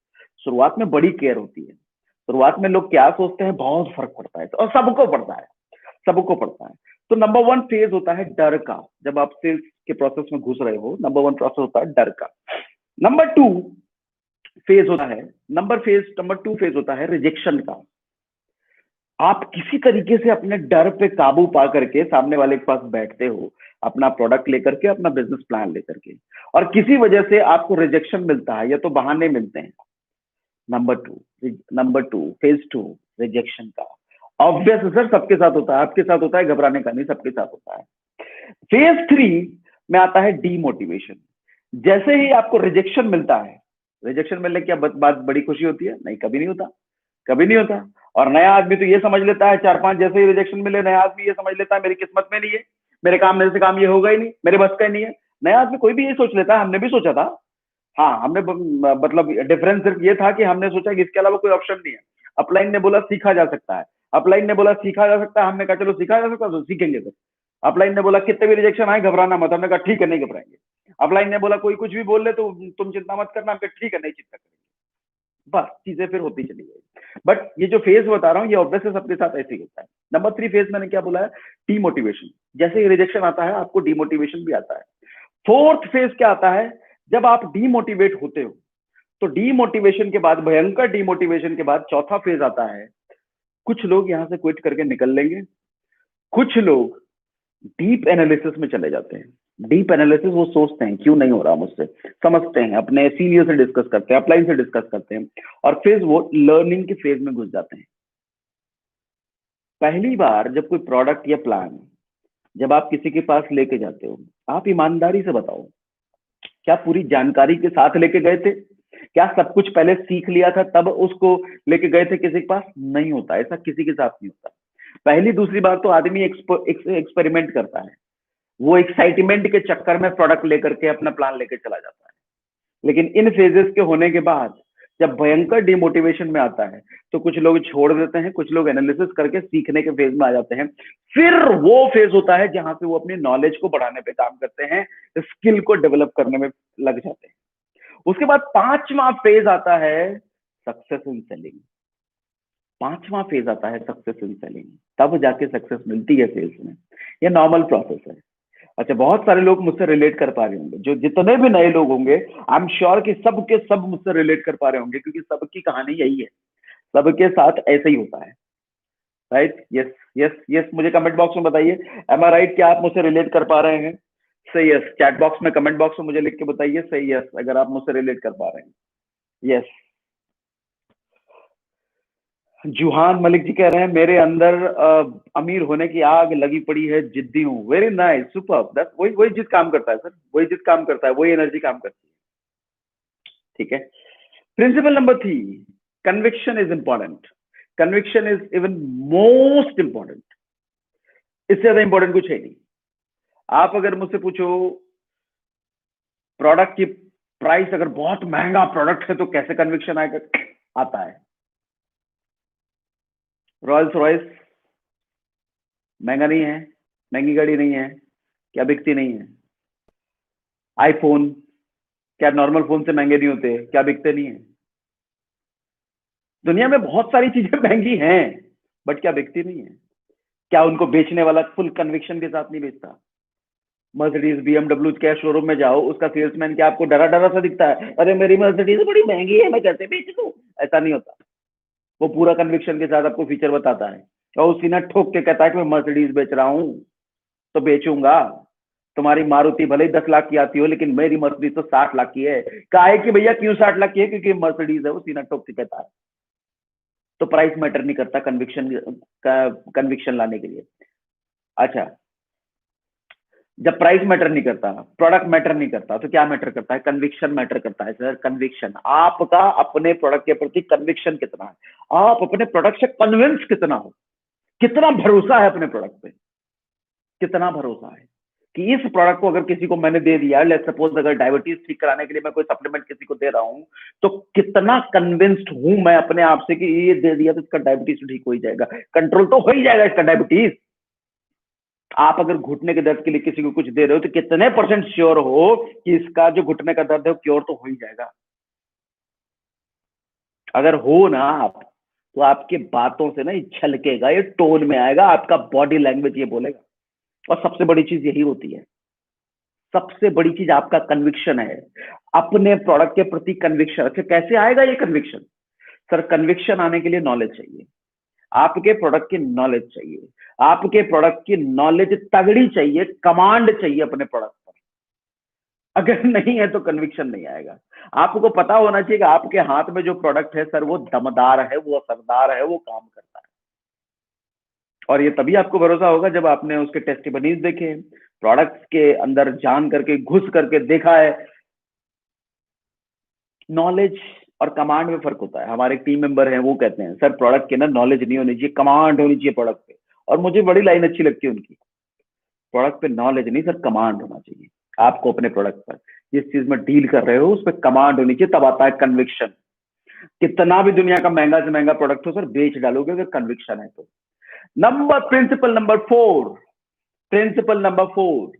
Speaker 1: शुरुआत में बड़ी केयर होती है। शुरुआत में लोग क्या सोचते हैं बहुत फर्क पड़ता है, और सबको पड़ता है, सबको पड़ता है। तो नंबर वन फेज होता है डर का। जब आप सेल्स के प्रोसेस में घुस रहे हो, नंबर वन प्रोसेस होता है डर का। नंबर टू फेज होता है, नंबर टू फेज होता है रिजेक्शन का। आप किसी तरीके से अपने डर पे काबू पा करके सामने वाले के पास बैठते हो, अपना प्रोडक्ट लेकर के, अपना बिजनेस प्लान लेकर के, और किसी वजह से आपको रिजेक्शन मिलता है या तो बहाने मिलते हैं। Number two phase two rejection का। ऑब्वियस सर, सबके साथ होता है, आपके साथ होता है, घबराने का नहीं, सबके साथ होता है। फेज थ्री में आता है डीमोटिवेशन। जैसे ही आपको रिजेक्शन मिलता है, रिजेक्शन मिलने की क्या बात बड़ी खुशी होती है? नहीं, कभी नहीं होता, कभी नहीं होता। और नया आदमी तो ये समझ लेता है, चार पांच जैसे ही रिजेक्शन मिले, नया आदमी ये समझ लेता है मेरी किस्मत में नहीं है, मेरे से काम ये होगा ही नहीं, मेरे बस का ही नहीं है। नया आदमी कोई भी ये सोच लेता है, हमने भी सोचा था। हाँ, हमने मतलब डिफरेंस सिर्फ ये था कि हमने सोचा कि इसके अलावा कोई ऑप्शन नहीं है। अपलाइन ने बोला सीखा जा सकता है, अपलाइन ने बोला सीखा जा सकता है, हमने कहा चलो सीखा जा सकता है तो सीखेंगे फिर। अपलाइन ने बोला कितने भी रिजेक्शन आए घबराना मत, हमने कहा ठीक है, नहीं घबराएंगे। अपलाइन ने बोला कोई कुछ भी बोल ले तो तुम चिंता मत करना, हमने ठीक है, नहीं चिंता करेंगे। बस चीजें फिर होती चली गई। बट ये जो फेज बता रहा हूँ, ये ऑब्वियस सबके साथ ऐसे ही होता है। नंबर थ्री फेज मैंने क्या बोला है? डीमोटिवेशन। जैसे ही रिजेक्शन आता है, आपको डीमोटिवेशन भी आता है। फोर्थ फेज क्या आता है? जब आप डीमोटिवेट होते हो, तो डीमोटिवेशन के बाद, भयंकर डीमोटिवेशन के बाद चौथा फेज आता है। कुछ लोग यहां से क्विट करके निकल लेंगे, कुछ लोग डीप एनालिसिस में चले जाते हैं। डीप एनालिसिस, वो सोचते हैं क्यों नहीं हो रहा मुझसे, समझते हैं, अपने सीनियर से डिस्कस करते हैं, अपलाइन से डिस्कस करते हैं, और फिर वो लर्निंग के फेज में घुस जाते हैं। पहली बार जब कोई प्रोडक्ट या प्लान जब आप किसी के पास लेके जाते हो, आप ईमानदारी से बताओ, क्या पूरी जानकारी के साथ लेके गए थे? क्या सब कुछ पहले सीख लिया था तब उसको लेके गए थे किसी के पास? नहीं होता ऐसा, किसी के साथ नहीं होता। पहली दूसरी बार तो आदमी एक्सपेरिमेंट करता है, वो एक्साइटमेंट के चक्कर में प्रोडक्ट लेकर के अपना प्लान लेकर चला जाता है। लेकिन इन फेजेस के होने के बाद जब भयंकर डिमोटिवेशन में आता है, तो कुछ लोग छोड़ देते हैं, कुछ लोग एनालिसिस करके सीखने के फेज में आ जाते हैं। फिर वो फेज होता है जहां से वो अपनी नॉलेज को बढ़ाने पे काम करते हैं, स्किल को डेवलप करने में लग जाते हैं। उसके बाद पांचवा फेज आता है सक्सेस इन सेलिंग। पांचवा फेज आता है सक्सेस इन सेलिंग, तब जाके सक्सेस मिलती है सेल्स में। ये नॉर्मल प्रोसेस है। अच्छा, बहुत सारे लोग मुझसे रिलेट कर पा रहे होंगे, जो जितने भी नए लोग होंगे, आई एम श्योर कि सब के सब मुझसे रिलेट कर पा रहे होंगे, क्योंकि सबकी कहानी यही है, सबके साथ ऐसे ही होता है। राइट? यस, यस, यस, मुझे कमेंट बॉक्स में बताइए, एम आई राइट? क्या आप मुझसे रिलेट कर पा रहे हैं? सही यस, चैट बॉक्स में, कमेंट बॉक्स में मुझे लिख के बताइए सही यस, अगर आप मुझसे रिलेट कर पा रहे हैं। यस। जुहान मलिक जी कह रहे हैं मेरे अंदर अमीर होने की आग लगी पड़ी है, जिद्दी हूँ। Very nice, super. दैट वही वही जिद काम करता है सर, वही जिद काम करता है, वही एनर्जी काम करती है। ठीक है। Principle number three, conviction is important. Conviction is even most important. इससे ज्यादा इंपॉर्टेंट कुछ है नहीं। आप अगर मुझसे पूछो प्रोडक्ट की प्राइस अगर बहुत महंगा प्रोडक्ट है तो कैसे कन्विक्शन आएगा? आता है। रॉयल्स रॉयस महंगा नहीं है, महंगी गाड़ी नहीं है, क्या बिकती नहीं है? आईफोन क्या नॉर्मल फोन से महंगे नहीं होते, क्या बिकते नहीं है? दुनिया में बहुत सारी चीजें महंगी हैं, बट क्या बिकती नहीं है? क्या उनको बेचने वाला फुल कन्विक्शन के साथ नहीं बेचता? मर्सिडीज बीएमडब्ल्यू के शोरूम में जाओ, उसका सेल्समैन क्या आपको डरा डरा सा दिखता है, अरे मेरी मर्सिडीज बड़ी महंगी है, मैं कैसे बेच दूं? ऐसा नहीं होता। वो पूरा कन्विक्शन के साथ आपको फीचर बताता है, और उसी ना ठोक के कहता है कि मैं मर्सिडीज बेच रहा हूं तो बेचूंगा। तुम्हारी मारुति भले ही 10 लाख की आती हो, लेकिन मेरी मर्सिडीज तो 60 लाख की है। काहे कि भैया क्यों 60 लाख की है? क्योंकि मर्सिडीज है, वो सीना ठोक के कहता है। तो प्राइस मैटर नहीं करता कन्विक्शन लाने के लिए। अच्छा, जब प्राइस मैटर नहीं करता, प्रोडक्ट मैटर नहीं करता, तो क्या मैटर करता है? कन्विक्शन मैटर करता है सर। कन्विक्शन, आपका अपने प्रोडक्ट के प्रति कन्विक्शन कितना है, आप अपने प्रोडक्ट से कन्विंस कितना हो, कितना भरोसा है अपने प्रोडक्ट पे, कितना भरोसा है कि इस प्रोडक्ट को अगर किसी को मैंने दे दिया, लेट्स सपोज अगर डायबिटीज ठीक कराने के लिए मैं कोई सप्लीमेंट किसी को दे रहा हूं, तो कितना कन्विंस्ड हूं मैं अपने आप से कि ये दे दिया तो इसका डायबिटीज ठीक हो ही जाएगा, कंट्रोल तो हो ही जाएगा इसका डायबिटीज। आप अगर घुटने के दर्द के लिए किसी को कुछ दे रहे हो, तो कितने परसेंट श्योर हो कि इसका जो घुटने का दर्द है वो क्योर तो हो ही जाएगा? अगर हो ना आप, तो आपके बातों से ना ये झलकेगा, ये टोन में आएगा, आपका बॉडी लैंग्वेज ये बोलेगा। और सबसे बड़ी चीज यही होती है, सबसे बड़ी चीज आपका कन्विक्शन है, अपने प्रोडक्ट के प्रति कन्विक्शन। अच्छा, कैसे आएगा ये कन्विक्शन? सर, कन्विक्शन आने के लिए नॉलेज चाहिए, आपके प्रोडक्ट की नॉलेज चाहिए, आपके प्रोडक्ट की नॉलेज तगड़ी चाहिए, कमांड चाहिए अपने प्रोडक्ट पर। अगर नहीं है तो कन्विक्शन नहीं आएगा। आपको पता होना चाहिए कि आपके हाथ में जो प्रोडक्ट है सर, वो दमदार है, वो असरदार है, वो काम करता है। और ये तभी आपको भरोसा होगा जब आपने उसके टेस्टिमनीज देखे, प्रोडक्ट्स के अंदर जान करके, घुस करके देखा है। नॉलेज और कमांड में फर्क होता है। हमारे टीम मेंबर हैं, वो कहते हैं सर प्रोडक्ट के ना नॉलेज नहीं होनी चाहिए, कमांड होनी चाहिए प्रोडक्ट पे। और मुझे बड़ी लाइन अच्छी लगती है उनकी, प्रोडक्ट पे नॉलेज नहीं सर, कमांड होना चाहिए आपको अपने प्रोडक्ट पर। जिस चीज में डील कर रहे हो उस पर कमांड होनी चाहिए, तब आता है कन्विक्शन। कितना भी दुनिया का महंगा से महंगा प्रोडक्ट हो सर, बेच डालोगे अगर कन्विक्शन है तो। प्रिंसिपल नंबर 4, प्रिंसिपल नंबर 4,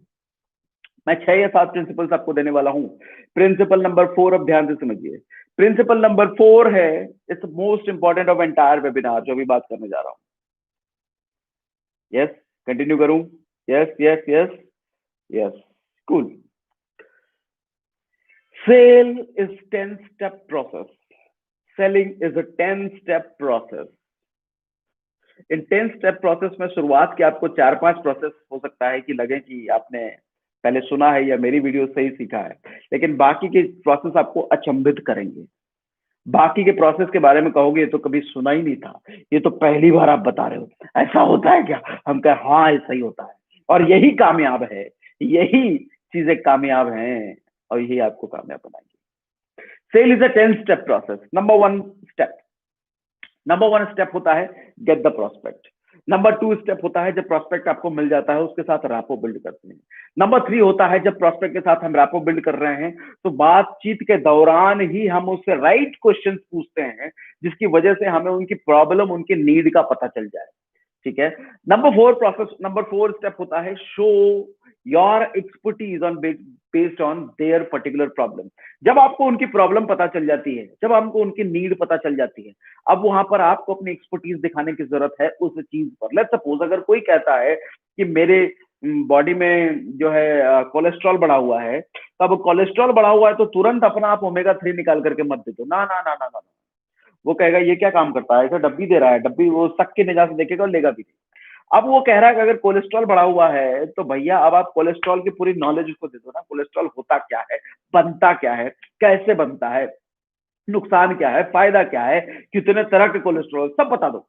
Speaker 1: मैं 6 या 7 प्रिंसिपल्स आपको देने वाला हूं। प्रिंसिपल नंबर 4 अब ध्यान से समझिए। प्रिंसिपल नंबर 4 है, it's most important of entire webinar जो भी बात करने जा रहा हूं। यस, कंटिन्यू करूं? Yes yes yes yes, cool. Sale is 10 step process, selling is a 10 step process. इन 10 स्टेप प्रोसेस में शुरुआत के आपको 4-5 प्रोसेस हो सकता है कि लगे कि आपने पहले सुना है या मेरी वीडियो से ही सीखा है, लेकिन बाकी के प्रोसेस आपको अचंभित करेंगे। बाकी के प्रोसेस के बारे में कहोगे ये तो कभी सुना ही नहीं था, ये तो पहली बार आप बता रहे हो, ऐसा होता है क्या? हम कहे हाँ ऐसा ही होता है, और यही कामयाब है, यही चीजें कामयाब हैं, और यही आपको कामयाब बनाएंगे। Sale is a 10 step process. Number one step होता है get the prospect. Number 2 step होता है जब प्रोस्पेक्ट आपको मिल जाता है उसके साथ रैपो बिल्ड करते हैं। नंबर 3 होता है जब प्रोस्पेक्ट के साथ हम रैपो बिल्ड कर रहे हैं तो बातचीत के दौरान ही हम उससे राइट क्वेश्चन पूछते हैं जिसकी वजह से हमें उनकी प्रॉब्लम, उनकी नीड का पता चल जाए। ठीक है। नंबर 4 स्टेप होता है show your expertise on based on their particular problem. जब आपको उनकी प्रॉब्लम पता चल जाती है, जब आपको उनकी नीड पता चल जाती है, अब वहां पर आपको अपनी एक्सपर्टीज दिखाने की जरूरत है उस चीज पर। लेट्स सपोज अगर कोई कहता है कि मेरे बॉडी में जो है कोलेस्ट्रॉल बढ़ा हुआ है, तो अब कोलेस्ट्रॉल बढ़ा हुआ है तो तुरंत अपना आप ओमेगा 3 निकाल करके मत दे दो, ना ना ना ना ना। वो कहेगा ये क्या काम करता है, तो डब्बी दे रहा है, डब्बी वो शक की निगाह से देखेगा और लेगा भी नहीं। अब वो कह रहा है कि अगर कोलेस्ट्रॉल बढ़ा हुआ है तो भैया अब आप कोलेस्ट्रॉल की पूरी नॉलेज उसको दे दो ना। कोलेस्ट्रॉल होता क्या है, बनता क्या है, कैसे बनता है, नुकसान क्या है, फायदा क्या है, कितने तरह के कोलेस्ट्रॉल, सब बता दो।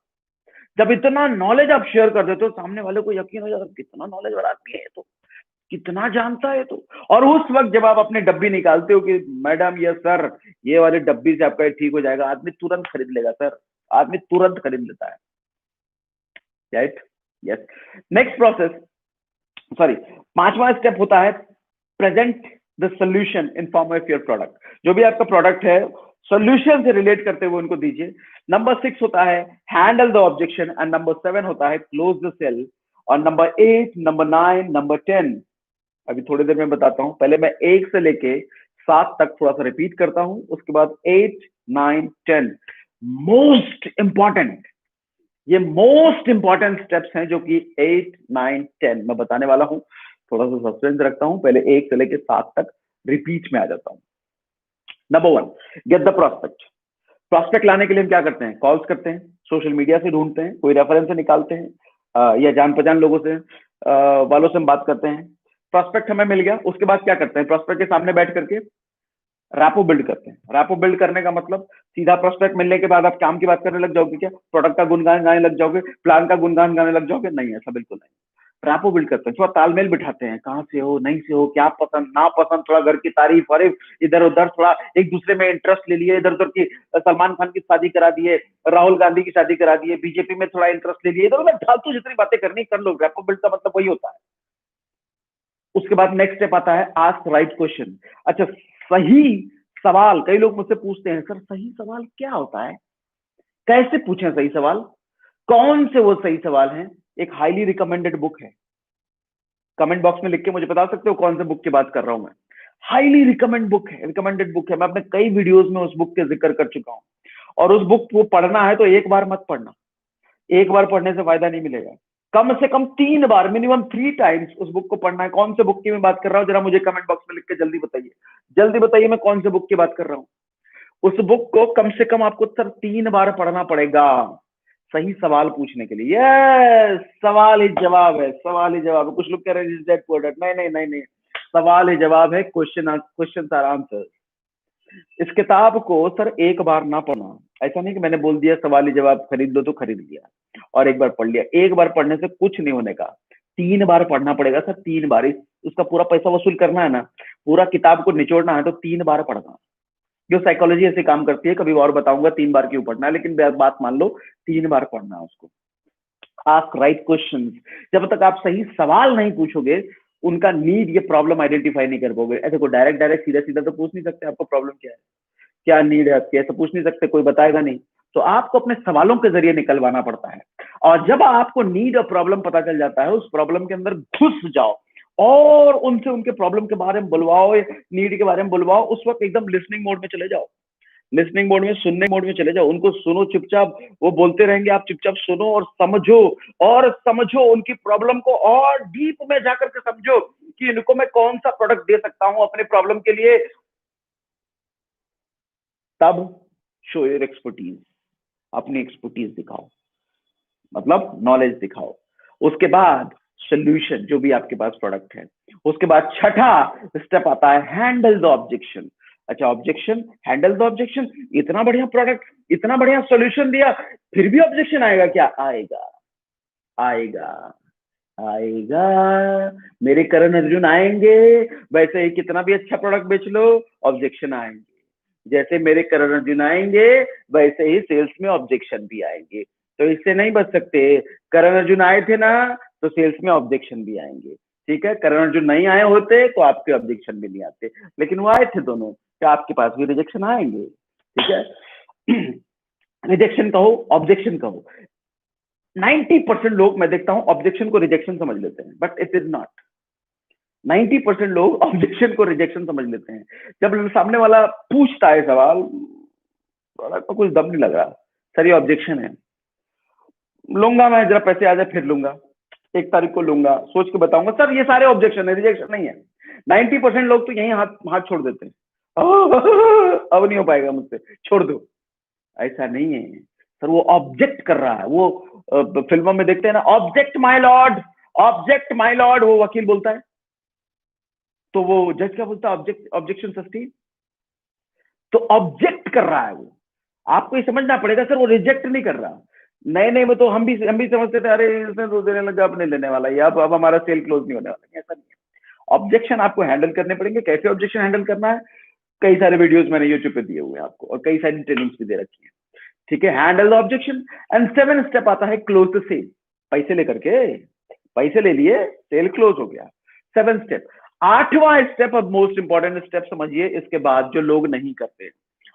Speaker 1: जब इतना नॉलेज आप शेयर कर देते हो सामने वाले को यकीन हो जाता है कितना नॉलेज बढ़ाती है तो, कितना जानता है तो। और उस वक्त जब आप अपनी डब्बी निकालते हो कि मैडम ये सर ये वाली डब्बी से आपका ठीक हो जाएगा, आदमी तुरंत खरीद लेगा सर, आदमी तुरंत खरीद लेता है। Right? Yes. Next process, sorry, 5वां स्टेप होता है present the solution in form of your product. जो भी आपका प्रोडक्ट है सोल्यूशन से रिलेट करते हुए उनको दीजिए। नंबर 6 होता है handle the objection, and number 7 होता है क्लोज द सेल। और नंबर 8, नंबर 9, नंबर 10 अभी थोड़ी देर में बताता हूं। पहले मैं 1 से लेके 7 तक थोड़ा सा रिपीट करता हूं, उसके बाद 8, 9, 10 मोस्ट इंपॉर्टेंट, ये मोस्ट इंपॉर्टेंट स्टेप्स हैं जो कि 8, 9, 10 मैं बताने वाला हूं। थोड़ा सा सस्पेंस रखता हूं, पहले 1 से लेके 7 तक रिपीट में आ जाता हूं। Number 1, gate the prospect. Prospect लाने के लिए हम क्या करते हैं? कॉल्स करते हैं, सोशल मीडिया से ढूंढते हैं, कोई रेफरेंस से निकालते हैं, या जान पहचान लोगों से वालों से हम बात करते हैं। प्रोस्पेक्ट हमें मिल गया, उसके बाद क्या करते हैं, प्रोस्पेक्ट के सामने बैठ करके रैपो बिल्ड करते हैं। रैपो बिल्ड करने का मतलब सीधा प्रोस्पेक्ट मिलने के बाद आप काम की बात करने लग जाओगे क्या, प्रोडक्ट का गुणगान गाने लग जाओगे, प्लान का गुणगान गाने लग जाओगे, नहीं, ऐसा बिल्कुल नहीं। रैपो बिल्ड करते हैं, थोड़ा तालमेल बिठाते हैं, कहाँ से हो, नहीं से हो, क्या पसंद ना पसंद, थोड़ा घर की तारीफ वारीफ, इधर उधर थोड़ा एक दूसरे में इंटरेस्ट ले लिए, इधर उधर की सलमान खान की शादी करा दिए, राहुल गांधी की शादी करा दिए, बीजेपी में थोड़ा इंटरेस्ट ले लिए, इधर उधर फालतू जितनी बातें करनी कर लो। रैपो बिल्ड का मतलब वही होता है। उसके बाद नेक्स्ट स्टेप आता है आस्क राइट क्वेश्चन। अच्छा, सही सवाल, कई लोग मुझसे पूछते हैं सर सही सवाल क्या होता है, कैसे पूछें सही सवाल, कौन से वो सही सवाल हैं। एक हाईली रिकमेंडेड बुक है, कमेंट बॉक्स में लिख के मुझे बता सकते हो कौन से बुक की बात कर रहा हूं मैं। हाईली रिकमेंडेड बुक है, मैं अपने कई वीडियोस में उस बुक के जिक्र कर चुका हूं। और उस बुक को पढ़ना है तो एक बार मत पढ़ना, एक बार पढ़ने से फायदा नहीं मिलेगा, कम से कम 3 बार, मिनिमम 3 टाइम्स उस बुक को पढ़ना है। कौन से बुक की मैं बात कर रहा हूँ, जरा मुझे कमेंट बॉक्स में लिख के जल्दी बताइए, जल्दी बताइए मैं कौन से बुक की बात कर रहा हूँ। उस बुक को कम से कम आपको सर 3 बार पढ़ना पड़ेगा सही सवाल पूछने के लिए। यस, सवाल ही जवाब है, सवाल ही जवाब है। कुछ लोग कह रहे हैं नहीं नहीं नहीं नहीं, सवाल ही जवाब है, क्वेश्चन आर आंसर। इस किताब को सर एक बार ना पढ़ना, ऐसा नहीं कि मैंने बोल दिया सवाल ही जवाब खरीद लो तो खरीद लिया और एक बार पढ़ लिया। एक बार पढ़ने से कुछ नहीं होने का, 3 बार पढ़ना पड़ेगा सर, 3 बार। उसका पूरा पैसा वसूल करना है ना, पूरा किताब को निचोड़ना है तो 3 बार पढ़ना। जो साइकोलॉजी ऐसे काम करती है, कभी और बताऊंगा 3 बार क्यों पढ़ना है, लेकिन बात मान लो 3 बार पढ़ना है उसको। आस्क राइट क्वेश्चन, जब तक आप सही सवाल नहीं पूछोगे उनका नीड ये प्रॉब्लम आइडेंटिफाई नहीं कर पाओगे। ऐसे को डायरेक्ट डायरेक्ट सीधा सीधा तो पूछ नहीं सकते आपको प्रॉब्लम क्या है, क्या नीड है आपकी, ऐसा पूछ नहीं सकते, कोई बताएगा नहीं। तो आपको अपने सवालों के जरिए निकलवाना पड़ता है। और जब आपको नीड और प्रॉब्लम पता चल जाता है, उस प्रॉब्लम के अंदर घुस जाओ और उनसे उनके प्रॉब्लम के बारे में बुलवाओ, नीड के बारे में बुलवाओ। उस वक्त एकदम लिसनिंग मोड में चले जाओ, लिसनिंग मोड में, सुनने मोड में चले जाओ, उनको सुनो चुपचाप, वो बोलते रहेंगे, आप चुपचाप सुनो और समझो उनकी प्रॉब्लम को, और डीप में जाकर के समझो कि इनको मैं कौन सा प्रोडक्ट दे सकता हूं अपने प्रॉब्लम के लिए। तब शो योर एक्सपर्टीज, अपनी एक्सपर्टीज दिखाओ, मतलब नॉलेज दिखाओ। उसके बाद सोल्यूशन, जो भी आपके पास प्रोडक्ट है। उसके बाद छठा स्टेप आता है हैंडल द ऑब्जेक्शन। अच्छा, ऑब्जेक्शन, हैंडल द ऑब्जेक्शन। इतना बढ़िया प्रोडक्ट, इतना बढ़िया सॉल्यूशन दिया, फिर भी ऑब्जेक्शन आएगा क्या, आएगा आएगा आएगा। मेरे करण अर्जुन आएंगे, वैसे ही कितना भी अच्छा प्रोडक्ट बेच लो ऑब्जेक्शन आएंगे। जैसे मेरे करण अर्जुन आएंगे वैसे ही सेल्स में ऑब्जेक्शन भी आएंगे, तो इससे नहीं बच सकते। करण अर्जुन आए थे ना, तो सेल्स में ऑब्जेक्शन भी आएंगे, ठीक है। करण अर्जुन नहीं आए होते तो आपके ऑब्जेक्शन भी नहीं आते, लेकिन वो आए थे दोनों, क्या आपके पास भी रिजेक्शन आएंगे, ठीक है। रिजेक्शन कहो, ऑब्जेक्शन कहो, 90% लोग मैं देखता हूं ऑब्जेक्शन को रिजेक्शन समझ लेते हैं, बट इट इज नॉट। 90% लोग ऑब्जेक्शन को रिजेक्शन समझ लेते हैं। जब सामने वाला पूछता है सवाल, प्रोडक्ट तो कुछ दम नहीं लग रहा, सर ये ऑब्जेक्शन है, लूंगा मैं, जरा पैसे आ जाए फिर लूंगा, 1 तारीख को लूंगा, सोच के बताऊंगा, सर ये सारे ऑब्जेक्शन है, रिजेक्शन नहीं है। 90% लोग तो यही हाथ हाथ छोड़ देते हैं, अब नहीं हो पाएगा मुझसे, छोड़ दो। ऐसा नहीं है सर, वो ऑब्जेक्ट कर रहा है। वो फिल्मों में देखते हैं ना, object my Lord, object my Lord, वो वकील बोलता है, तो वो जज क्या बोलता है, ऑब्जेक्ट, ऑब्जेक्शन सस्टेन। तो ऑब्जेक्ट कर रहा है वो, आपको ये समझना पड़ेगा सर, वो रिजेक्ट नहीं कर रहा। नए नए में तो हम भी समझते थे, अरे इसने तो देने लगा, अब नहीं लेने वाला, ये अब हमारा सेल क्लोज नहीं होने वाला। ऐसा नहीं है, ऑब्जेक्शन आपको हैंडल करने पड़ेंगे। कैसे ऑब्जेक्शन हैंडल करना है, कई सारे वीडियोस मैंने यूट्यूब पे दिए हुए हैं आपको, और कई सारी ट्रेनिंग्स भी दे रखी है, ठीक है। Handle the objection. And 7 step आता है क्लोज द सेल। पैसे लेकर के, पैसे ले लिए, सेल क्लोज हो गया, 7 स्टेप। 8वां स्टेप, अब मोस्ट इंपॉर्टेंट स्टेप समझिए इसके बाद, जो लोग नहीं करते।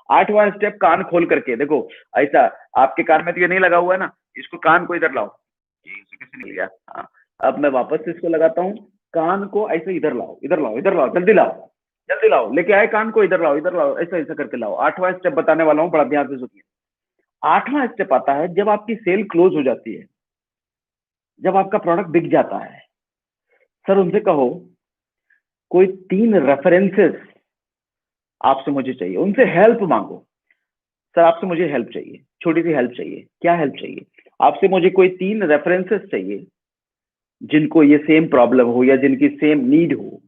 Speaker 1: 8वां स्टेप, कान खोल करके देखो। ऐसा, आपके कान में तो ये नहीं लगा हुआ है ना, इसको कान को इधर लाओ, इसे कैसे नहीं लिया, हाँ। अब मैं वापस से इसको लगाता हूँ, कान को ऐसे इधर लाओ, इधर लाओ, इधर लाओ, जल्दी लाओ, जल्दी लाओ, लेके आए कान को, इधर लाओ, इधर लाओ, ऐसा ऐसा करके लाओ। 8वां स्टेप बताने वाला हूँ, बड़ा ध्यान से सुनिए। 8वां स्टेप आता है जब आपकी सेल क्लोज हो जाती है, जब आपका प्रोडक्ट बिक जाता है, सर उनसे कहो कोई 3 रेफरेंसेस आपसे मुझे चाहिए, उनसे हेल्प मांगो। सर आपसे मुझे हेल्प चाहिए, छोटी सी हेल्प चाहिए, क्या हेल्प चाहिए, आपसे मुझे कोई 3 रेफरेंसेस चाहिए जिनको ये सेम प्रॉब्लम हो या जिनकी सेम नीड हो,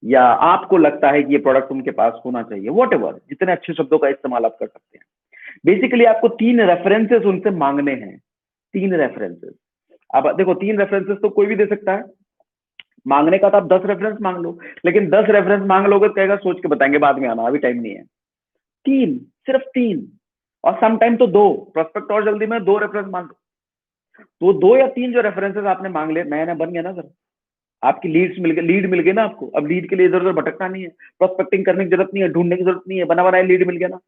Speaker 1: या आपको लगता है कि ये प्रोडक्ट उनके पास होना चाहिए, वॉट एवर, जितने अच्छे शब्दों का इस्तेमाल आप कर सकते हैं। बेसिकली आपको 3 रेफरेंसेस उनसे मांगने हैं, 3 रेफरेंसेस। अब देखो 3 रेफरेंसेस तो कोई भी दे सकता है, मांगने का तो आप 10 रेफरेंस मांग लो, लेकिन 10 रेफरेंस मांग लोगे तो कहेगा सोच के बताएंगे, बाद में आना, अभी टाइम नहीं है। 3, सिर्फ 3, और सम टाइम तो 2 प्रोस्पेक्ट और जल्दी में 2 रेफरेंस मांग लो। तो 2 या 3 जो रेफरेंसेस आपने मांग लिए, नया नया बन गया ना सर, आपकी लीड मिल गई ना आपको। अब लीड के लिए इधर उधर भटकना नहीं है, प्रोस्पेक्टिंग करने की जरूरत नहीं है, ढूंढने की जरूरत नहीं है, बना बनाया लीड मिल गया ना।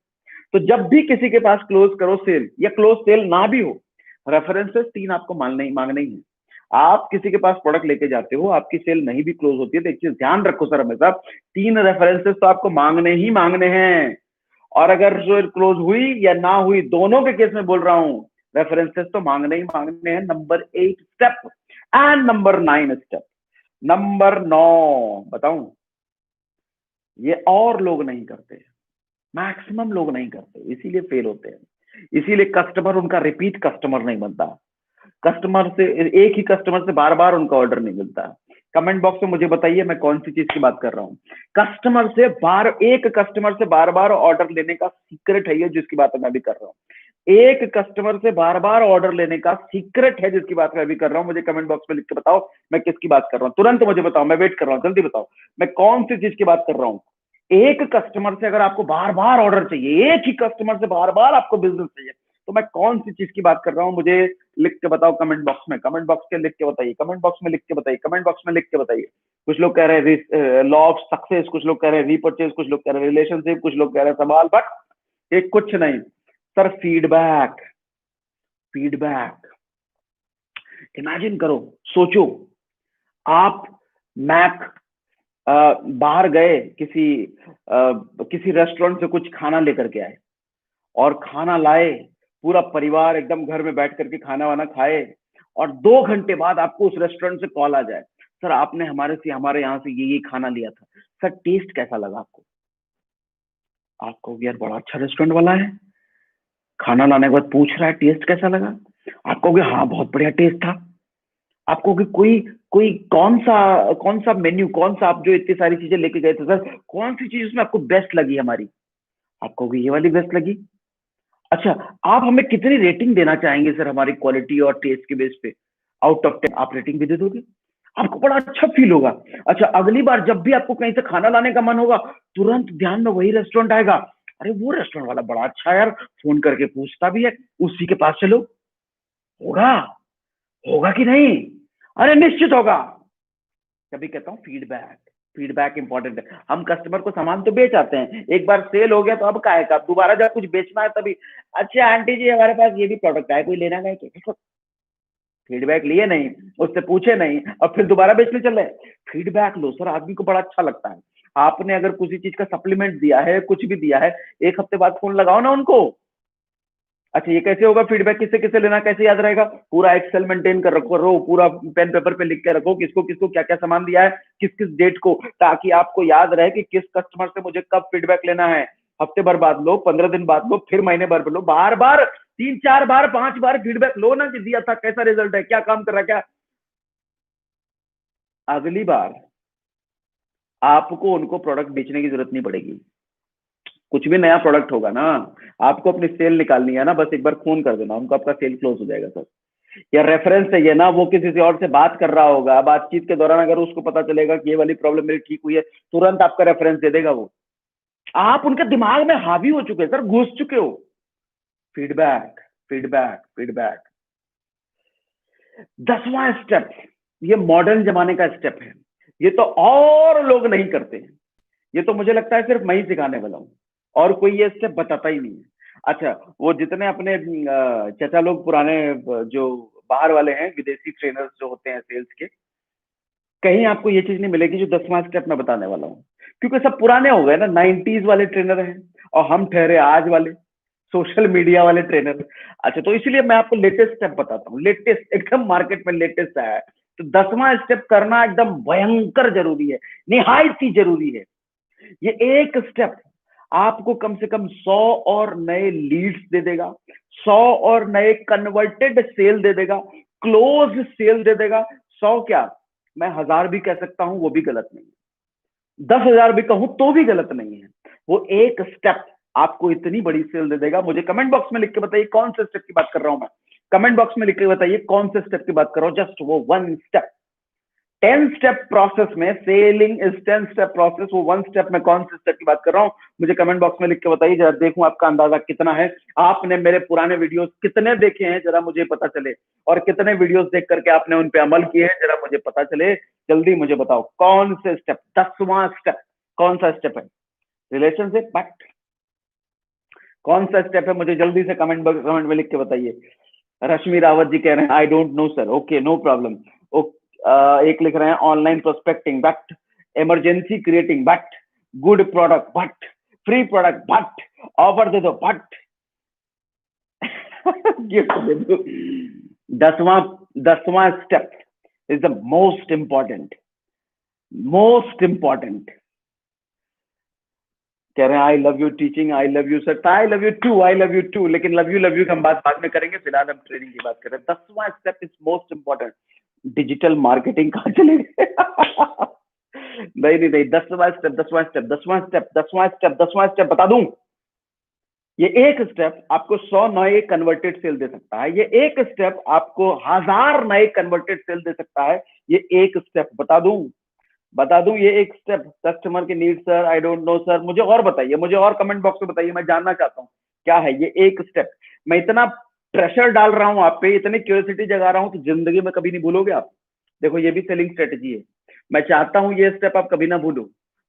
Speaker 1: तो जब भी किसी के पास क्लोज करो सेल, या क्लोज सेल ना भी हो, रेफरेंसेस 3 आपको मांगने ही है। आप किसी के पास प्रोडक्ट लेके जाते हो, आपकी सेल नहीं भी क्लोज होती है, तो एक चीज ध्यान रखो सर, हमेशा 3 रेफरेंसेस तो आपको मांगने ही मांगने हैं। और अगर जो क्लोज हुई या ना हुई, दोनों के केस में बोल रहा हूं, रेफरेंसेस तो मांगने ही मांगने हैं। Number 8 step and number 9 step. Number 9 बताऊं, ये और लोग नहीं करते, मैक्सिमम लोग नहीं करते, इसीलिए फेल होते हैं। इसीलिए कस्टमर उनका रिपीट कस्टमर नहीं बनता, कस्टमर से, एक ही कस्टमर से बार बार उनका ऑर्डर नहीं मिलता। कमेंट बॉक्स में मुझे बताइए मैं कौन सी चीज की बात कर रहा हूँ। एक कस्टमर से बार बार ऑर्डर लेने का सीक्रेट है ये, जिसकी बात मैं अभी कर रहा हूँ। एक कस्टमर से बार बार ऑर्डर लेने का सीक्रेट है, जिसकी बात मैं अभी कर रहा हूँ। मुझे कमेंट बॉक्स में लिख के बताओ मैं किसकी बात कर रहा हूँ, तुरंत मुझे बताओ, मैं वेट कर रहा हूँ, जल्दी बताओ मैं कौन सी चीज की बात कर रहा हूँ। एक कस्टमर से अगर आपको बार बार ऑर्डर चाहिए, एक ही कस्टमर से बार बार आपको बिजनेस चाहिए, तो मैं कौन सी चीज की बात कर रहा हूँ, मुझे लिख के बताओ कमेंट बॉक्स में। कमेंट बॉक्स के लिख के बताइए, कमेंट बॉक्स में लिख के बताइए, कमेंट बॉक्स में लिख के बताइए। कुछ लोग कह रहे हैं लॉ ऑफ सक्सेस, कुछ लोग कह रहे हैं रीपर्चेज, कुछ लोग कह रहे हैं रिलेशनशिप, कुछ लोग कह रहे हैं सवाल, बट एक कुछ नहीं सर, फीडबैक। फीडबैक, इमेजिन करो, सोचो, आप मैक बाहर गए, किसी रेस्टोरेंट से कुछ खाना लेकर के आए, और खाना लाए, पूरा परिवार एकदम घर में बैठ करके खाना वाना खाए, और 2 घंटे बाद आपको उस रेस्टोरेंट से कॉल आ जाए, सर आपने हमारे यहाँ से ये खाना लिया था, सर टेस्ट कैसा लगा आपको? आपको यार बड़ा अच्छा रेस्टोरेंट वाला है, खाना लाने के बाद पूछ रहा है टेस्ट कैसा लगा। आप कहोगे हाँ बहुत बढ़िया टेस्ट था। आप कहोगे कोई कोई कौन सा मेन्यू, कौन सा, आप जो इतनी सारी चीजें लेके गए थे सर, कौन सी चीज उसमें आपको बेस्ट लगी हमारी? आप कहोगे ये वाली बेस्ट लगी। अच्छा, आप हमें कितनी रेटिंग देना चाहेंगे सर हमारी क्वालिटी और टेस्ट के बेस पे? आउट ऑफ 10 आप रेटिंग भी दे दोगे, आपको बड़ा अच्छा फील होगा। अच्छा, अगली बार जब भी आपको कहीं से खाना लाने का मन होगा, तुरंत ध्यान में वही रेस्टोरेंट आएगा, अरे वो रेस्टोरेंट वाला बड़ा अच्छा है यार, फोन करके पूछता भी है, उसी के पास चलो। होगा, होगा कि नहीं? अरे निश्चित होगा। तभी कहता हूँ फीडबैक, फीडबैक इंपॉर्टेंट है। हम कस्टमर को सामान तो बेच आते हैं, एक बार सेल हो गया तो अब काहे का, दोबारा जब कुछ बेचना है तभी, अच्छा आंटी जी हमारे पास ये भी प्रोडक्ट है, कोई लेना है क्या? फीडबैक लिए नहीं, उससे पूछे नहीं, और फिर दोबारा बेचने चल रहे। फीडबैक लो सर, आदमी को बड़ा अच्छा लगता है। आपने अगर किसी चीज का सप्लीमेंट दिया है, कुछ भी दिया है, 1 हफ्ते बाद फोन लगाओ ना उनको। अच्छा ये कैसे होगा फीडबैक, किससे किससे लेना, कैसे याद रहेगा? पूरा एक्सेल मेंटेन कर रखो, पूरा पेन पेपर पे लिख के रखो, किसको किसको क्या क्या सामान दिया है, किस किस डेट को, ताकि आपको याद रहे कि किस कस्टमर से मुझे कब फीडबैक लेना है। हफ्ते भर बाद लो, 15 दिन बाद लो, फिर महीने भर लो, बार बार 3 4 बार 5 बार फीडबैक लो ना, कि दिया था कैसा रिजल्ट है, क्या काम कर रहा है, क्या। अगली बार आपको उनको प्रोडक्ट बेचने की जरूरत नहीं पड़ेगी। कुछ भी नया प्रोडक्ट होगा ना, आपको अपनी सेल निकालनी है ना, बस एक बार फोन कर देना उनको, आपका सेल क्लोज हो जाएगा सर। या रेफरेंस चाहिए ना, वो किसी से और से बात कर रहा होगा, बातचीत के दौरान अगर उसको पता चलेगा कि ये वाली प्रॉब्लम मेरी ठीक हुई है, तुरंत आपका रेफरेंस दे देगा वो। आप उनके दिमाग में हावी हो चुके हैं सर, घुस चुके हो। Feedback, feedback, feedback. 10वां स्टेप, ये मॉडर्न जमाने का स्टेप है, ये तो और लोग नहीं करते हैं, ये तो मुझे लगता है सिर्फ मैं ही सिखाने वाला हूँ, और कोई ये स्टेप बताता ही नहीं है। अच्छा, वो जितने अपने चचा लोग पुराने, जो बाहर वाले हैं, विदेशी ट्रेनर्स जो होते हैं सेल्स के, कहीं आपको ये चीज नहीं मिलेगी जो 10वां स्टेप मैं बताने वाला हूँ, क्योंकि सब पुराने हो गए ना, 90s वाले ट्रेनर हैं, और हम ठहरे आज वाले सोशल मीडिया वाले ट्रेनर। अच्छा, तो इसलिए मैं आपको लेटेस्ट स्टेप बताता हूँ, लेटेस्ट एकदम मार्केट में लेटेस्ट आया है। तो 10वां स्टेप करना एकदम भयंकर जरूरी है, निहायत ही जरूरी है। ये एक स्टेप आपको कम से कम 100 और नए लीड्स दे देगा, 100 और नए कन्वर्टेड सेल दे देगा, क्लोज सेल दे देगा, 100 क्या, मैं 1000 भी कह सकता हूं, वो भी गलत नहीं है। 10,000 भी कहूं तो भी गलत नहीं है। वो एक स्टेप आपको इतनी बड़ी सेल दे देगा। मुझे कमेंट बॉक्स में लिख के बताइए कौन से स्टेप की बात कर रहा हूं मैं। कमेंट बॉक्स में लिख के बताइए कौन से स्टेप की बात कर रहा हूं। जस्ट वो 1 स्टेप। 10 स्टेप प्रोसेस में सेलिंग इज 10 स्टेप प्रोसेस। वो 1 स्टेप में कौन से स्टेप की बात कर रहा हूं, मुझे कमेंट बॉक्स में लिख के बताइए, जरा देखूं आपका अंदाजा कितना है। आपने मेरे पुराने वीडियोस कितने देखे हैं, जरा मुझे पता चले। और कितने वीडियोस देख करके आपने उन पे अमल किए हैं, जरा मुझे पता चले। जल्दी मुझे बताओ कौन से स्टेप, 10वां स्टेप कौन सा स्टेप है। रिलेशनशिप पैक्ट कौन सा स्टेप है, मुझे जल्दी से कमेंट में लिख के बताइए। रश्मि रावत जी कह रहे हैं I don't know sir. Okay, no problem. एक लिख रहे हैं online prospecting but, emergency creating but, good product but, free product but, offer दे दो बट, गिफ्ट दे दो। 10वां step is the most important. Most important. कह रहे हैं I love you teaching, I love you sir, I love you too, I love you too. लेकिन लव यू हम बात बाद में करेंगे, फिलहाल हम ट्रेनिंग की बात कर रहे हैं। 10वां step is most important. Digital marketing कहाँ चले गए? नहीं, 10वां स्टेप बता दूं। ये एक स्टेप आपको 100 नए कन्वर्टेड सेल दे सकता है। ये एक स्टेप आपको 1000 नए कन्वर्टेड सेल दे सकता है। ये एक स्टेप बता दूं ये एक स्टेप। कस्टमर के need sir, I don't know sir. मुझे और बताइए, मुझे और कमेंट बॉक्स में बताइए, मैं जानना चाहता हूँ क्या है ये एक स्टेप। मैं इतना प्रेशर डाल रहा हूं आप पे, इतनी क्यूरियोसिटी जगा रहा हूं तो जिंदगी में कभी नहीं भूलोगे आप। देखो ये भी सेलिंग स्ट्रेटेजी है। मैं चाहता हूं ये स्टेप आप कभी ना भूलो,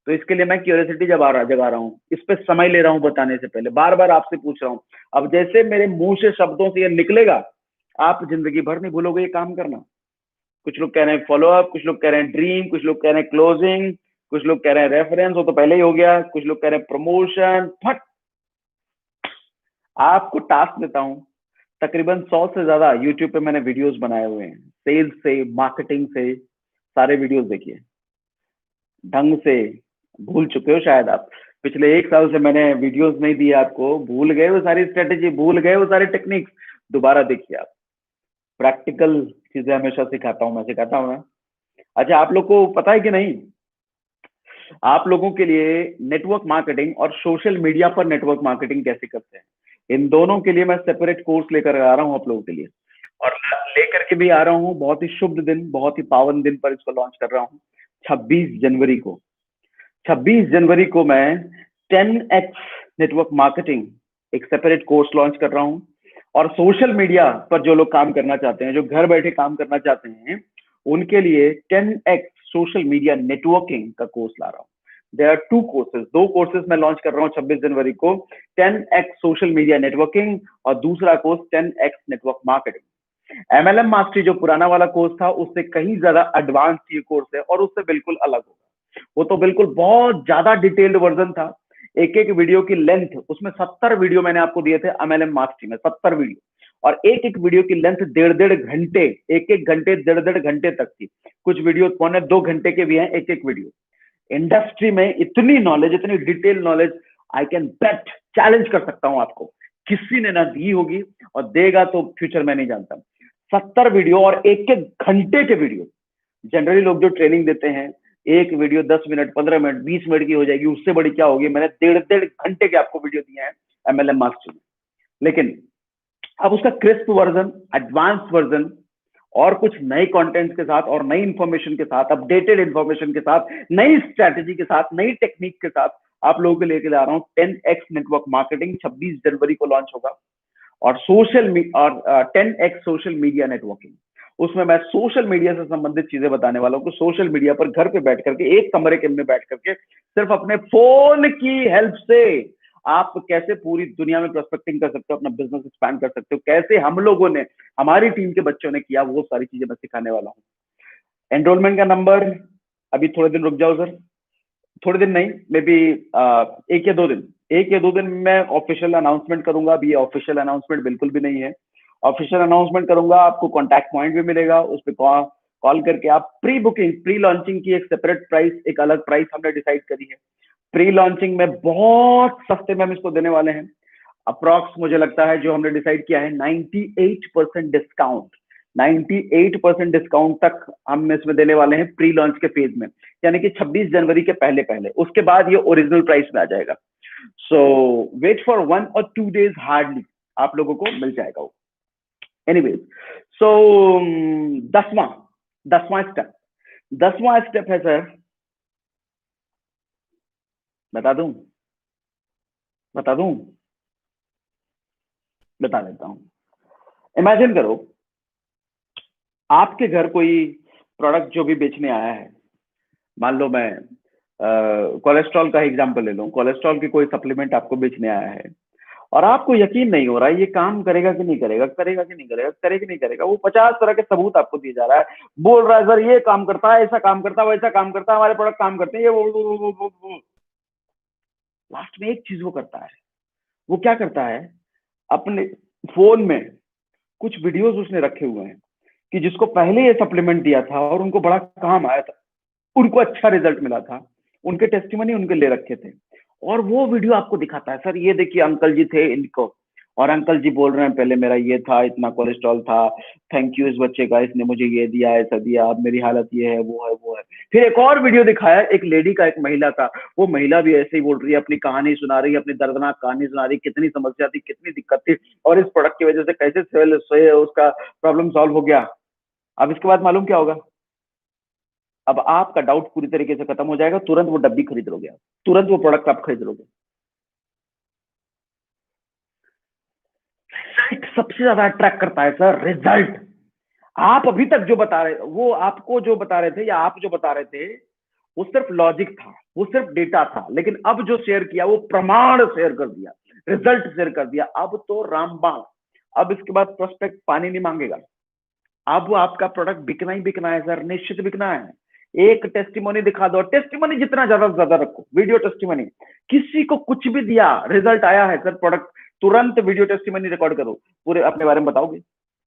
Speaker 1: तो इसके लिए मैं क्यूरियोसिटी जगा रहा हूं, इस पे समय ले रहा हूं बताने से पहले, बार बार आपसे पूछ रहा हूं। अब जैसे मेरे मुंह से शब्दों से ये निकलेगा, आप जिंदगी भर नहीं भूलोगे ये काम करना। कुछ लोग कह रहे हैं फॉलो अप, कुछ लोग कह रहे हैं ड्रीम, कुछ लोग कह रहे हैं क्लोजिंग, कुछ लोग कह रहे हैं रेफरेंस, वो तो पहले ही हो गया। कुछ लोग कह रहे हैं प्रमोशन। फट, आपको टास्क देता हूं। तकरीबन 100 से ज्यादा यूट्यूब पे मैंने वीडियोस बनाए हुए हैं, सेल्स से, मार्केटिंग से, सारे वीडियोस देखिए ढंग से। भूल चुके हो शायद आप, पिछले 1 साल से मैंने वीडियोस नहीं दिए आपको, भूल गए वो सारी स्ट्रेटेजी, भूल गए वो सारे टेक्निक्स। दोबारा देखिए आप। प्रैक्टिकल चीजें हमेशा सिखाता हूँ, मैं सिखाता हूँ ना। अच्छा, आप लोग को पता है कि नहीं, आप लोगों के लिए नेटवर्क मार्केटिंग और सोशल मीडिया पर नेटवर्क मार्केटिंग कैसे करते हैं, इन दोनों के लिए मैं सेपरेट कोर्स लेकर आ रहा हूं आप लोगों के लिए। और लेकर के भी आ रहा हूं बहुत ही शुभ दिन, बहुत ही पावन दिन पर इसको लॉन्च कर रहा हूं। 26 जनवरी को 26 जनवरी को मैं 10x नेटवर्क मार्केटिंग एक सेपरेट कोर्स लॉन्च कर रहा हूं। और सोशल मीडिया पर जो लोग काम करना चाहते हैं, जो घर बैठे काम करना चाहते हैं, उनके लिए 10x सोशल मीडिया नेटवर्किंग का कोर्स ला रहा हूं। देयर आर 2 कोर्सेज, 2 कोर्सेज मैं लॉन्च कर रहा हूं 26 जनवरी को। 10x सोशल मीडिया नेटवर्किंग और दूसरा course 10x network marketing. MLM mastery जो पुराना वाला कोर्स था, उससे कहीं ज्यादा एडवांस ये कोर्स है और उससे बिल्कुल अलग होगा। वो तो बिल्कुल बहुत ज्यादा डिटेल्ड वर्जन था। एक एक वीडियो की लेंथ, उसमें 70 वीडियो मैंने आपको दिए थे MLM मास्टरी में, 70 वीडियो। और एक एक वीडियो की लेंथ 1.5 घंटे, एक एक घंटे 1.5 घंटे तक थी। कुछ वीडियो 1.25 घंटे के भी हैं एक एक वीडियो। इंडस्ट्री में इतनी नॉलेज, इतनी detail knowledge, I can bet, challenge कर सकता हूं आपको, किसी ने ना दी होगी, और देगा तो फ्यूचर में नहीं जानता। 70 वीडियो और एक एक घंटे के वीडियो। जनरली लोग जो ट्रेनिंग देते हैं, एक वीडियो 10 मिनट, 15 मिनट, 20 मिनट की हो जाएगी, उससे बड़ी क्या होगी। मैंने 1.5 घंटे के आपको वीडियो दिए हैं MLM मास्टर में। लेकिन अब उसका क्रिस्प वर्जन, एडवांस वर्जन, और कुछ नए कंटेंट के साथ और नई इंफॉर्मेशन के साथ, अपडेटेड इंफॉर्मेशन के साथ, नई स्ट्रैटेजी के साथ, नई टेक्निक के साथ आप लोगों के लेके आ रहा हूं। 10x नेटवर्क मार्केटिंग 26 जनवरी को लॉन्च होगा। और 10x सोशल मीडिया नेटवर्किंग, उसमें मैं सोशल मीडिया से संबंधित चीजें बताने वाला हूं। सोशल मीडिया पर घर पे बैठ करके, एक कमरे के में बैठ करके, सिर्फ अपने फोन की हेल्प से आप कैसे पूरी दुनिया में प्रोस्पेक्टिंग कर सकते हो, अपना बिजनेस एक्सपैंड कर सकते हो, कैसे हम लोगों ने, हमारी टीम के बच्चों ने किया, वो सारी चीजें मैं सिखाने वाला हूँ। एनरोलमेंट का नंबर, अभी थोड़े दिन रुक जाओ सर, थोड़े दिन नहीं, मे बी 1 या 2 दिन मैं ऑफिशियल अनाउंसमेंट करूंगा। अभी ऑफिशियल अनाउंसमेंट बिल्कुल भी नहीं है। ऑफिशियल अनाउंसमेंट करूंगा, आपको कॉन्टैक्ट पॉइंट भी मिलेगा, उस पर कॉल करके आप प्री बुकिंग, प्री लॉन्चिंग की एक सेपरेट प्राइस, एक अलग प्राइस हमने डिसाइड करी है। प्री लॉन्चिंग में बहुत सस्ते में हम इसको देने वाले हैं। अप्रॉक्स मुझे लगता है जो हमने डिसाइड किया है 98% डिस्काउंट, 98% डिस्काउंट तक हम इसमें देने वाले हैं प्री लॉन्च के फेज में, यानी कि 26 जनवरी के पहले पहले। उसके बाद ये ओरिजिनल प्राइस में आ जाएगा। सो वेट फॉर 1 और 2 डेज हार्डली, आप लोगों को मिल जाएगा वो। एनीवेज, सो 10वां स्टेप है सर, बता दूं बता देता हूं। इमेजिन करो आपके घर कोई प्रोडक्ट जो भी बेचने आया है, मान लो मैं कोलेस्ट्रॉल का एग्जांपल ले लूं, कोलेस्ट्रॉल की कोई सप्लीमेंट आपको बेचने आया है और आपको यकीन नहीं हो रहा है ये काम करेगा कि नहीं करेगा, करेगा कि नहीं करेगा, करेगा कि नहीं करेगा। वो 50 तरह के सबूत आपको दिए जा रहा है, बोल रहा है सर ये काम करता है, ऐसा काम करता है, वैसा काम करता है, हमारे प्रोडक्ट काम करते हैं, ये वो। लास्ट में एक चीज वो करता है, वो क्या करता है, अपने फोन में कुछ वीडियोस उसने रखे हुए हैं कि जिसको पहले ये सप्लीमेंट दिया था और उनको बड़ा काम आया था, उनको अच्छा रिजल्ट मिला था, उनके टेस्टिमनी उनके ले रखे थे, और वो वीडियो आपको दिखाता है, सर ये देखिए अंकल जी थे इनको, और अंकल जी बोल रहे हैं पहले मेरा ये था, इतना कोलेस्ट्रॉल था, थैंक यू इस बच्चे का, इसने मुझे ये दिया, ऐसा दिया, अब मेरी हालत ये है, वो है, वो है। फिर एक और वीडियो दिखाया एक लेडी का, एक महिला का, वो महिला भी ऐसे ही बोल रही है, अपनी कहानी सुना रही है, अपनी दर्दनाक कहानी सुना रही है, कितनी समस्या थी, कितनी दिक्कत थी, और इस प्रोडक्ट की वजह से कैसे उसका प्रॉब्लम सॉल्व हो गया। अब इसके बाद मालूम क्या होगा, अब आपका डाउट पूरी तरीके से खत्म हो जाएगा, तुरंत वो डब्बी खरीद लोगे, आप तुरंत वो प्रोडक्ट आप खरीद लोगे। रिजल्ट सबसे ज्यादा अट्रैक्ट करता है सर, रिजल्ट। आप अभी तक जो बता रहे, वो आपको जो बता रहे थे या आप जो बता रहे थे, वो सिर्फ लॉजिक था, वो सिर्फ डेटा था, लेकिन अब जो शेयर किया वो प्रमाण शेयर कर दिया, रिजल्ट शेयर कर दिया। अब तो रामबाण, अब इसके बाद प्रोस्पेक्ट पानी नहीं मांगेगा, अब आपका प्रोडक्ट बिकना ही बिकना है सर, निश्चित बिकना है। एक टेस्टिमोनी दिखा दो, टेस्टिमोनी जितना ज्यादा से ज्यादा रखो, वीडियो टेस्टिमोनी, किसी को कुछ भी दिया, रिजल्ट आया है सर प्रोडक्ट, तुरंत वीडियो टेस्टिमोनी रिकॉर्ड करो, पूरे अपने बारे में बताओगे,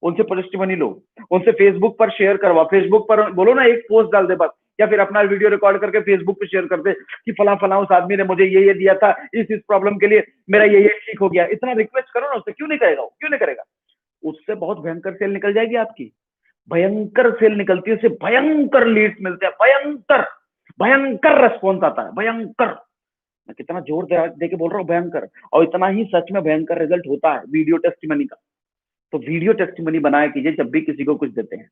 Speaker 1: उनसे टेस्टिमोनी लो, उनसे फेसबुक पर शेयर करवा, फेसबुक पर बोलो ना एक पोस्ट डाल दे बस, या फिर अपना वीडियो रिकॉर्ड करके फेसबुक पे शेयर कर दे कि फला फला उस आदमी ने मुझे ये दिया था, इस प्रॉब्लम के लिए मेरा ये ठीक हो गया। इतना रिक्वेस्ट करो ना उससे, क्यों नहीं करेगा, क्यों नहीं करेगा? उससे बहुत भयंकर सेल निकल जाएगी आपकी, भयंकर सेल निकलती है, उससे भयंकर लीड्स मिलते हैं, भयंकर भयंकर रेस्पॉन्स आता है, भयंकर। मैं कितना जोर दे के बोल रहा हूँ, भयंकर। और इतना ही सच में भयंकर रिजल्ट होता है वीडियो टेस्टिमनी का। तो वीडियो टेस्टिमनी बनाया कीजिए जब भी किसी को कुछ देते हैं,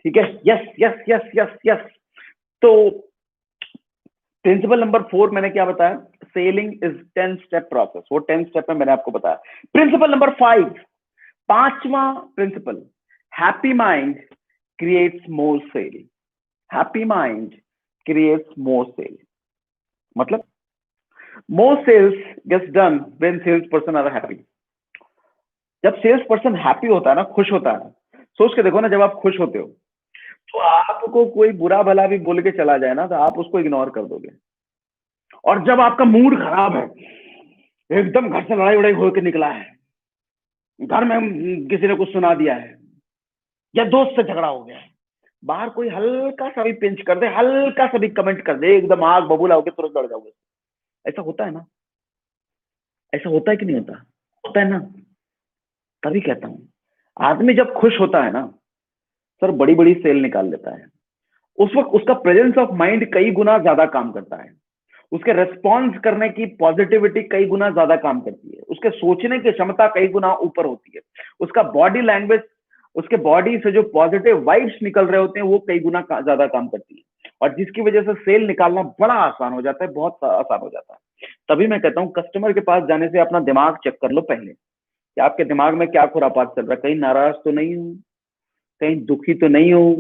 Speaker 1: ठीक है? Yes yes yes yes yes. तो प्रिंसिपल नंबर 4 मैंने क्या बताया, सेलिंग इज 10 स्टेप प्रोसेस, वो 10 स्टेप में मैंने आपको बताया। प्रिंसिपल नंबर 5, पांचवा principle, happy mind creates more sale. Happy mind creates more sale, मतलब more sales gets done when sales person are happy. जब सेल्स पर्सन हैप्पी होता है ना, खुश होता है, सोच के देखो ना, जब आप खुश होते हो तो आपको कोई बुरा भला भी बोल के चला जाए ना, तो आप उसको इग्नोर कर दोगे। और जब आपका मूड खराब है, एकदम घर से लड़ाई उड़ाई होकर निकला है, घर में किसी ने कुछ सुना दिया है, या दोस्त से झगड़ा हो गया है, बाहर कोई हल्का सा भी पिंच कर दे, हल्का सा भी कमेंट कर दे, एकदम आग बबूला होकर तुरंत लड़ जाओगे। ऐसा होता है ना, ऐसा होता है कि नहीं होता? होता है ना। तभी कहता हूं, आदमी जब खुश होता है ना सर, बड़ी बड़ी सेल निकाल लेता है। उस वक्त उसका प्रेजेंस ऑफ माइंड कई गुना ज्यादा काम करता है, उसके रेस्पॉन्स करने की पॉजिटिविटी कई गुना ज्यादा काम करती है, उसके सोचने की क्षमता कई गुना ऊपर होती है, उसका बॉडी लैंग्वेज, उसके बॉडी से जो पॉजिटिव वाइब्स निकल रहे होते हैं वो कई गुना ज्यादा काम करती है, और जिसकी वजह से सेल निकालना बड़ा आसान हो जाता है, बहुत आसान हो जाता है। तभी मैं कहता हूं कस्टमर के पास जाने से अपना दिमाग चेक कर लो पहले, कि आपके दिमाग में क्या खुरापात चल रहा है, कहीं नाराज तो नहीं हूं, कहीं दुखी तो नहीं हूं,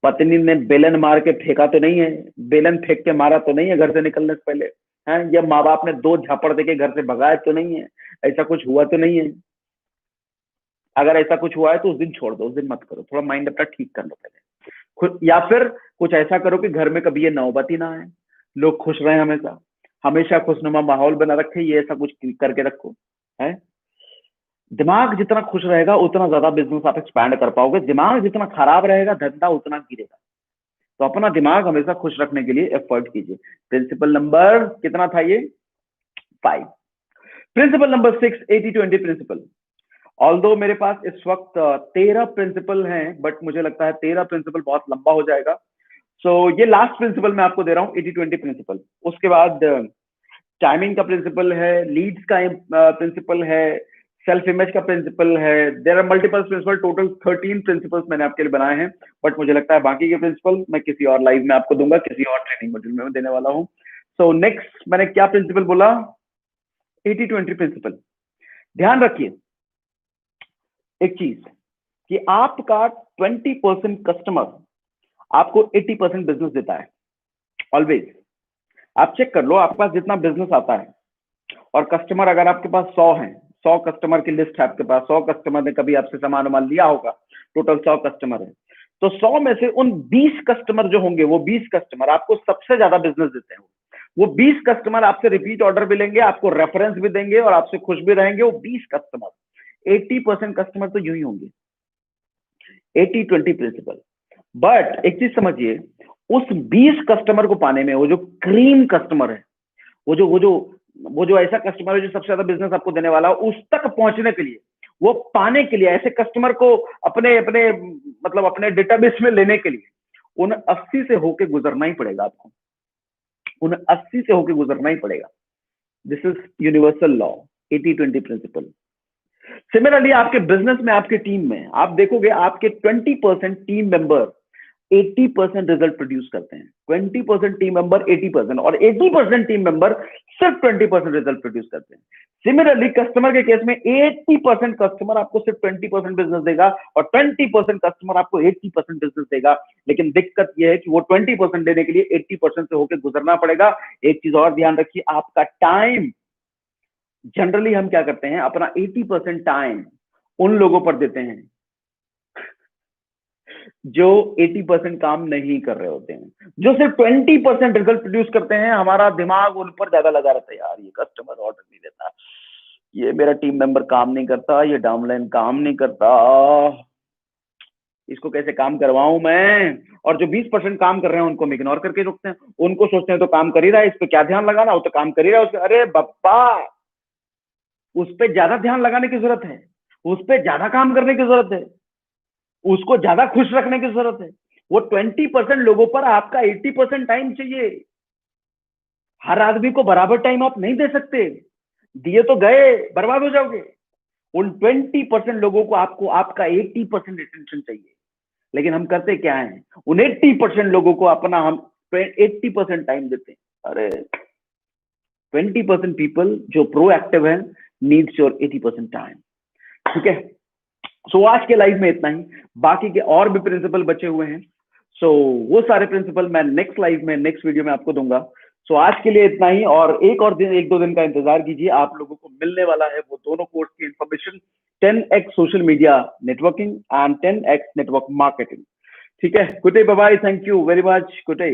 Speaker 1: पत्नी ने बेलन मार के फेंका तो नहीं है, बेलन फेंक के मारा तो नहीं है घर से निकलने से पहले, है या माँ बाप ने 2 झापड़ देके घर से भगाया तो नहीं है, ऐसा कुछ हुआ तो नहीं है। अगर ऐसा कुछ हुआ है तो उस दिन छोड़ दो, उस दिन मत करो, थोड़ा माइंड अपना ठीक कर लो पहले। या फिर कुछ ऐसा करो कि घर में कभी ये नौबत ही ना आए, लोग खुश रहे, हमेशा हमेशा खुशनुमा माहौल बना रखे, ये ऐसा कुछ करके रखो, है। दिमाग जितना खुश रहेगा उतना ज्यादा बिजनेस आप एक्सपैंड कर पाओगे, दिमाग जितना खराब रहेगा धंधा उतना गिरेगा। तो अपना दिमाग हमेशा खुश रखने के लिए एफर्ट कीजिए। प्रिंसिपल नंबर कितना था ये? 5। Principle number 6, 80-20 principal. ऑल्दो मेरे पास इस वक्त 13 प्रिंसिपल हैं, बट मुझे लगता है 13 प्रिंसिपल बहुत लंबा हो जाएगा। सो ये लास्ट प्रिंसिपल मैं आपको दे रहा हूँ, 80-20 प्रिंसिपल। उसके बाद टाइमिंग का प्रिंसिपल है, लीड्स का प्रिंसिपल है, सेल्फ इमेज का प्रिंसिपल है। There are multiple principle, total 13 principles मैंने आपके लिए बनाए हैं, बट मुझे लगता है बाकी के प्रिंसिपल मैं किसी और लाइव में आपको दूंगा, किसी और ट्रेनिंग मॉड्यूल में देने वाला हूँ। सो नेक्स्ट मैंने क्या प्रिंसिपल बोला? 80-20 प्रिंसिपल। ध्यान रखिए एक चीज कि आपका 20% कस्टमर आपको 80% बिजनेस देता है ऑलवेज। आप चेक कर लो, आपके पास जितना बिजनेस आता है और कस्टमर अगर आपके पास 100 हैं, 100 कस्टमर की लिस्ट है आपके पास, 100 कस्टमर ने कभी आपसे सामान वामान लिया होगा, टोटल 100 कस्टमर है, तो 100 में से उन 20 कस्टमर जो होंगे, वो 20 कस्टमर आपको सबसे ज्यादा बिजनेस देते हैं। वो 20 कस्टमर आपसे रिपीट ऑर्डर भी लेंगे, आपको रेफरेंस भी देंगे और आपसे खुश भी रहेंगे। वो 20 कस्टमर, 80% कस्टमर तो यूं ही होंगे। 80-20 प्रिंसिपल। बट एक चीज समझिए, उस 20 कस्टमर को पाने में, वो जो क्रीम कस्टमर है, वो जो ऐसा कस्टमर है जो सबसे ज्यादा बिजनेस आपको देने वाला है, उस तक पहुंचने के लिए, वो पाने के लिए, ऐसे कस्टमर को अपने अपने मतलब अपने डेटाबेस में लेने के लिए उन 80 से होके गुजरना ही पड़ेगा आपको। उन 80 से होके गुजरना ही पड़ेगा। This is universal law, 80-20 principle. Similarly आपके बिजनेस में, आपके टीम में आप देखोगे, आपके 20% टीम मेंबर 80% रिजल्ट प्रोड्यूस करते हैं। 20% टीम मेंबर 80% और 80% टीम मेंबर सिर्फ 20% रिजल्ट प्रोड्यूस करते हैं। सिमिलरली कस्टमर के केस में 80% कस्टमर आपको सिर्फ 20% बिजनेस देगा और 20% कस्टमर आपको 80% बिजनेस देगा। लेकिन दिक्कत यह है कि वो 20% देने के लिए 80% से होकर गुजरना पड़ेगा। एक चीज और ध्यान रखिए, आपका टाइम, जनरली हम क्या करते हैं, अपना 80% टाइम उन लोगों पर देते हैं जो 80% काम नहीं कर रहे होते हैं, जो सिर्फ 20% रिजल्ट प्रोड्यूस करते हैं। हमारा दिमाग उन पर ज्यादा लगा रहता है, यार ये कस्टमर ऑर्डर नहीं देता, ये मेरा टीम मेंबर काम नहीं करता, ये डाउनलाइन काम नहीं करता, इसको कैसे काम करवाऊं मैं। और जो 20% काम कर रहे हैं उनको हम इग्नोर करके रुकते हैं, उनको सोचते हैं तो काम कर ही रहा है, इस पे क्या ध्यान लगाना, वो तो काम कर ही रहा है। अरे बप्पा, उस पर ज्यादा ध्यान लगाने की जरूरत है, उस पर ज्यादा काम करने की जरूरत है, उसको ज्यादा खुश रखने की जरूरत है। वो 20% लोगों पर आपका 80% टाइम चाहिए। हर आदमी को बराबर टाइम आप नहीं दे सकते, दिए तो गए, बर्बाद हो जाओगे। उन 20% लोगों को आपको आपका 80% अटेंशन चाहिए। लेकिन हम करते क्या है, उन 80% लोगों को अपना हम 80% टाइम देते हैं। अरे 20% पीपल जो प्रोएक्टिव है नीड्स योर 80% टाइम। ठीक है, सो आज के लाइव में इतना ही। बाकी के और भी प्रिंसिपल बचे हुए हैं, सो वो सारे प्रिंसिपल मैं नेक्स्ट लाइव में, नेक्स्ट वीडियो में आपको दूंगा। सो आज के लिए इतना ही, और एक और दिन, एक दो दिन का इंतजार कीजिए, आप लोगों को मिलने वाला है वो दोनों कोर्स की information, 10x social media networking and 10x network marketing. ठीक है, good day, bye bye, thank you very much, good day.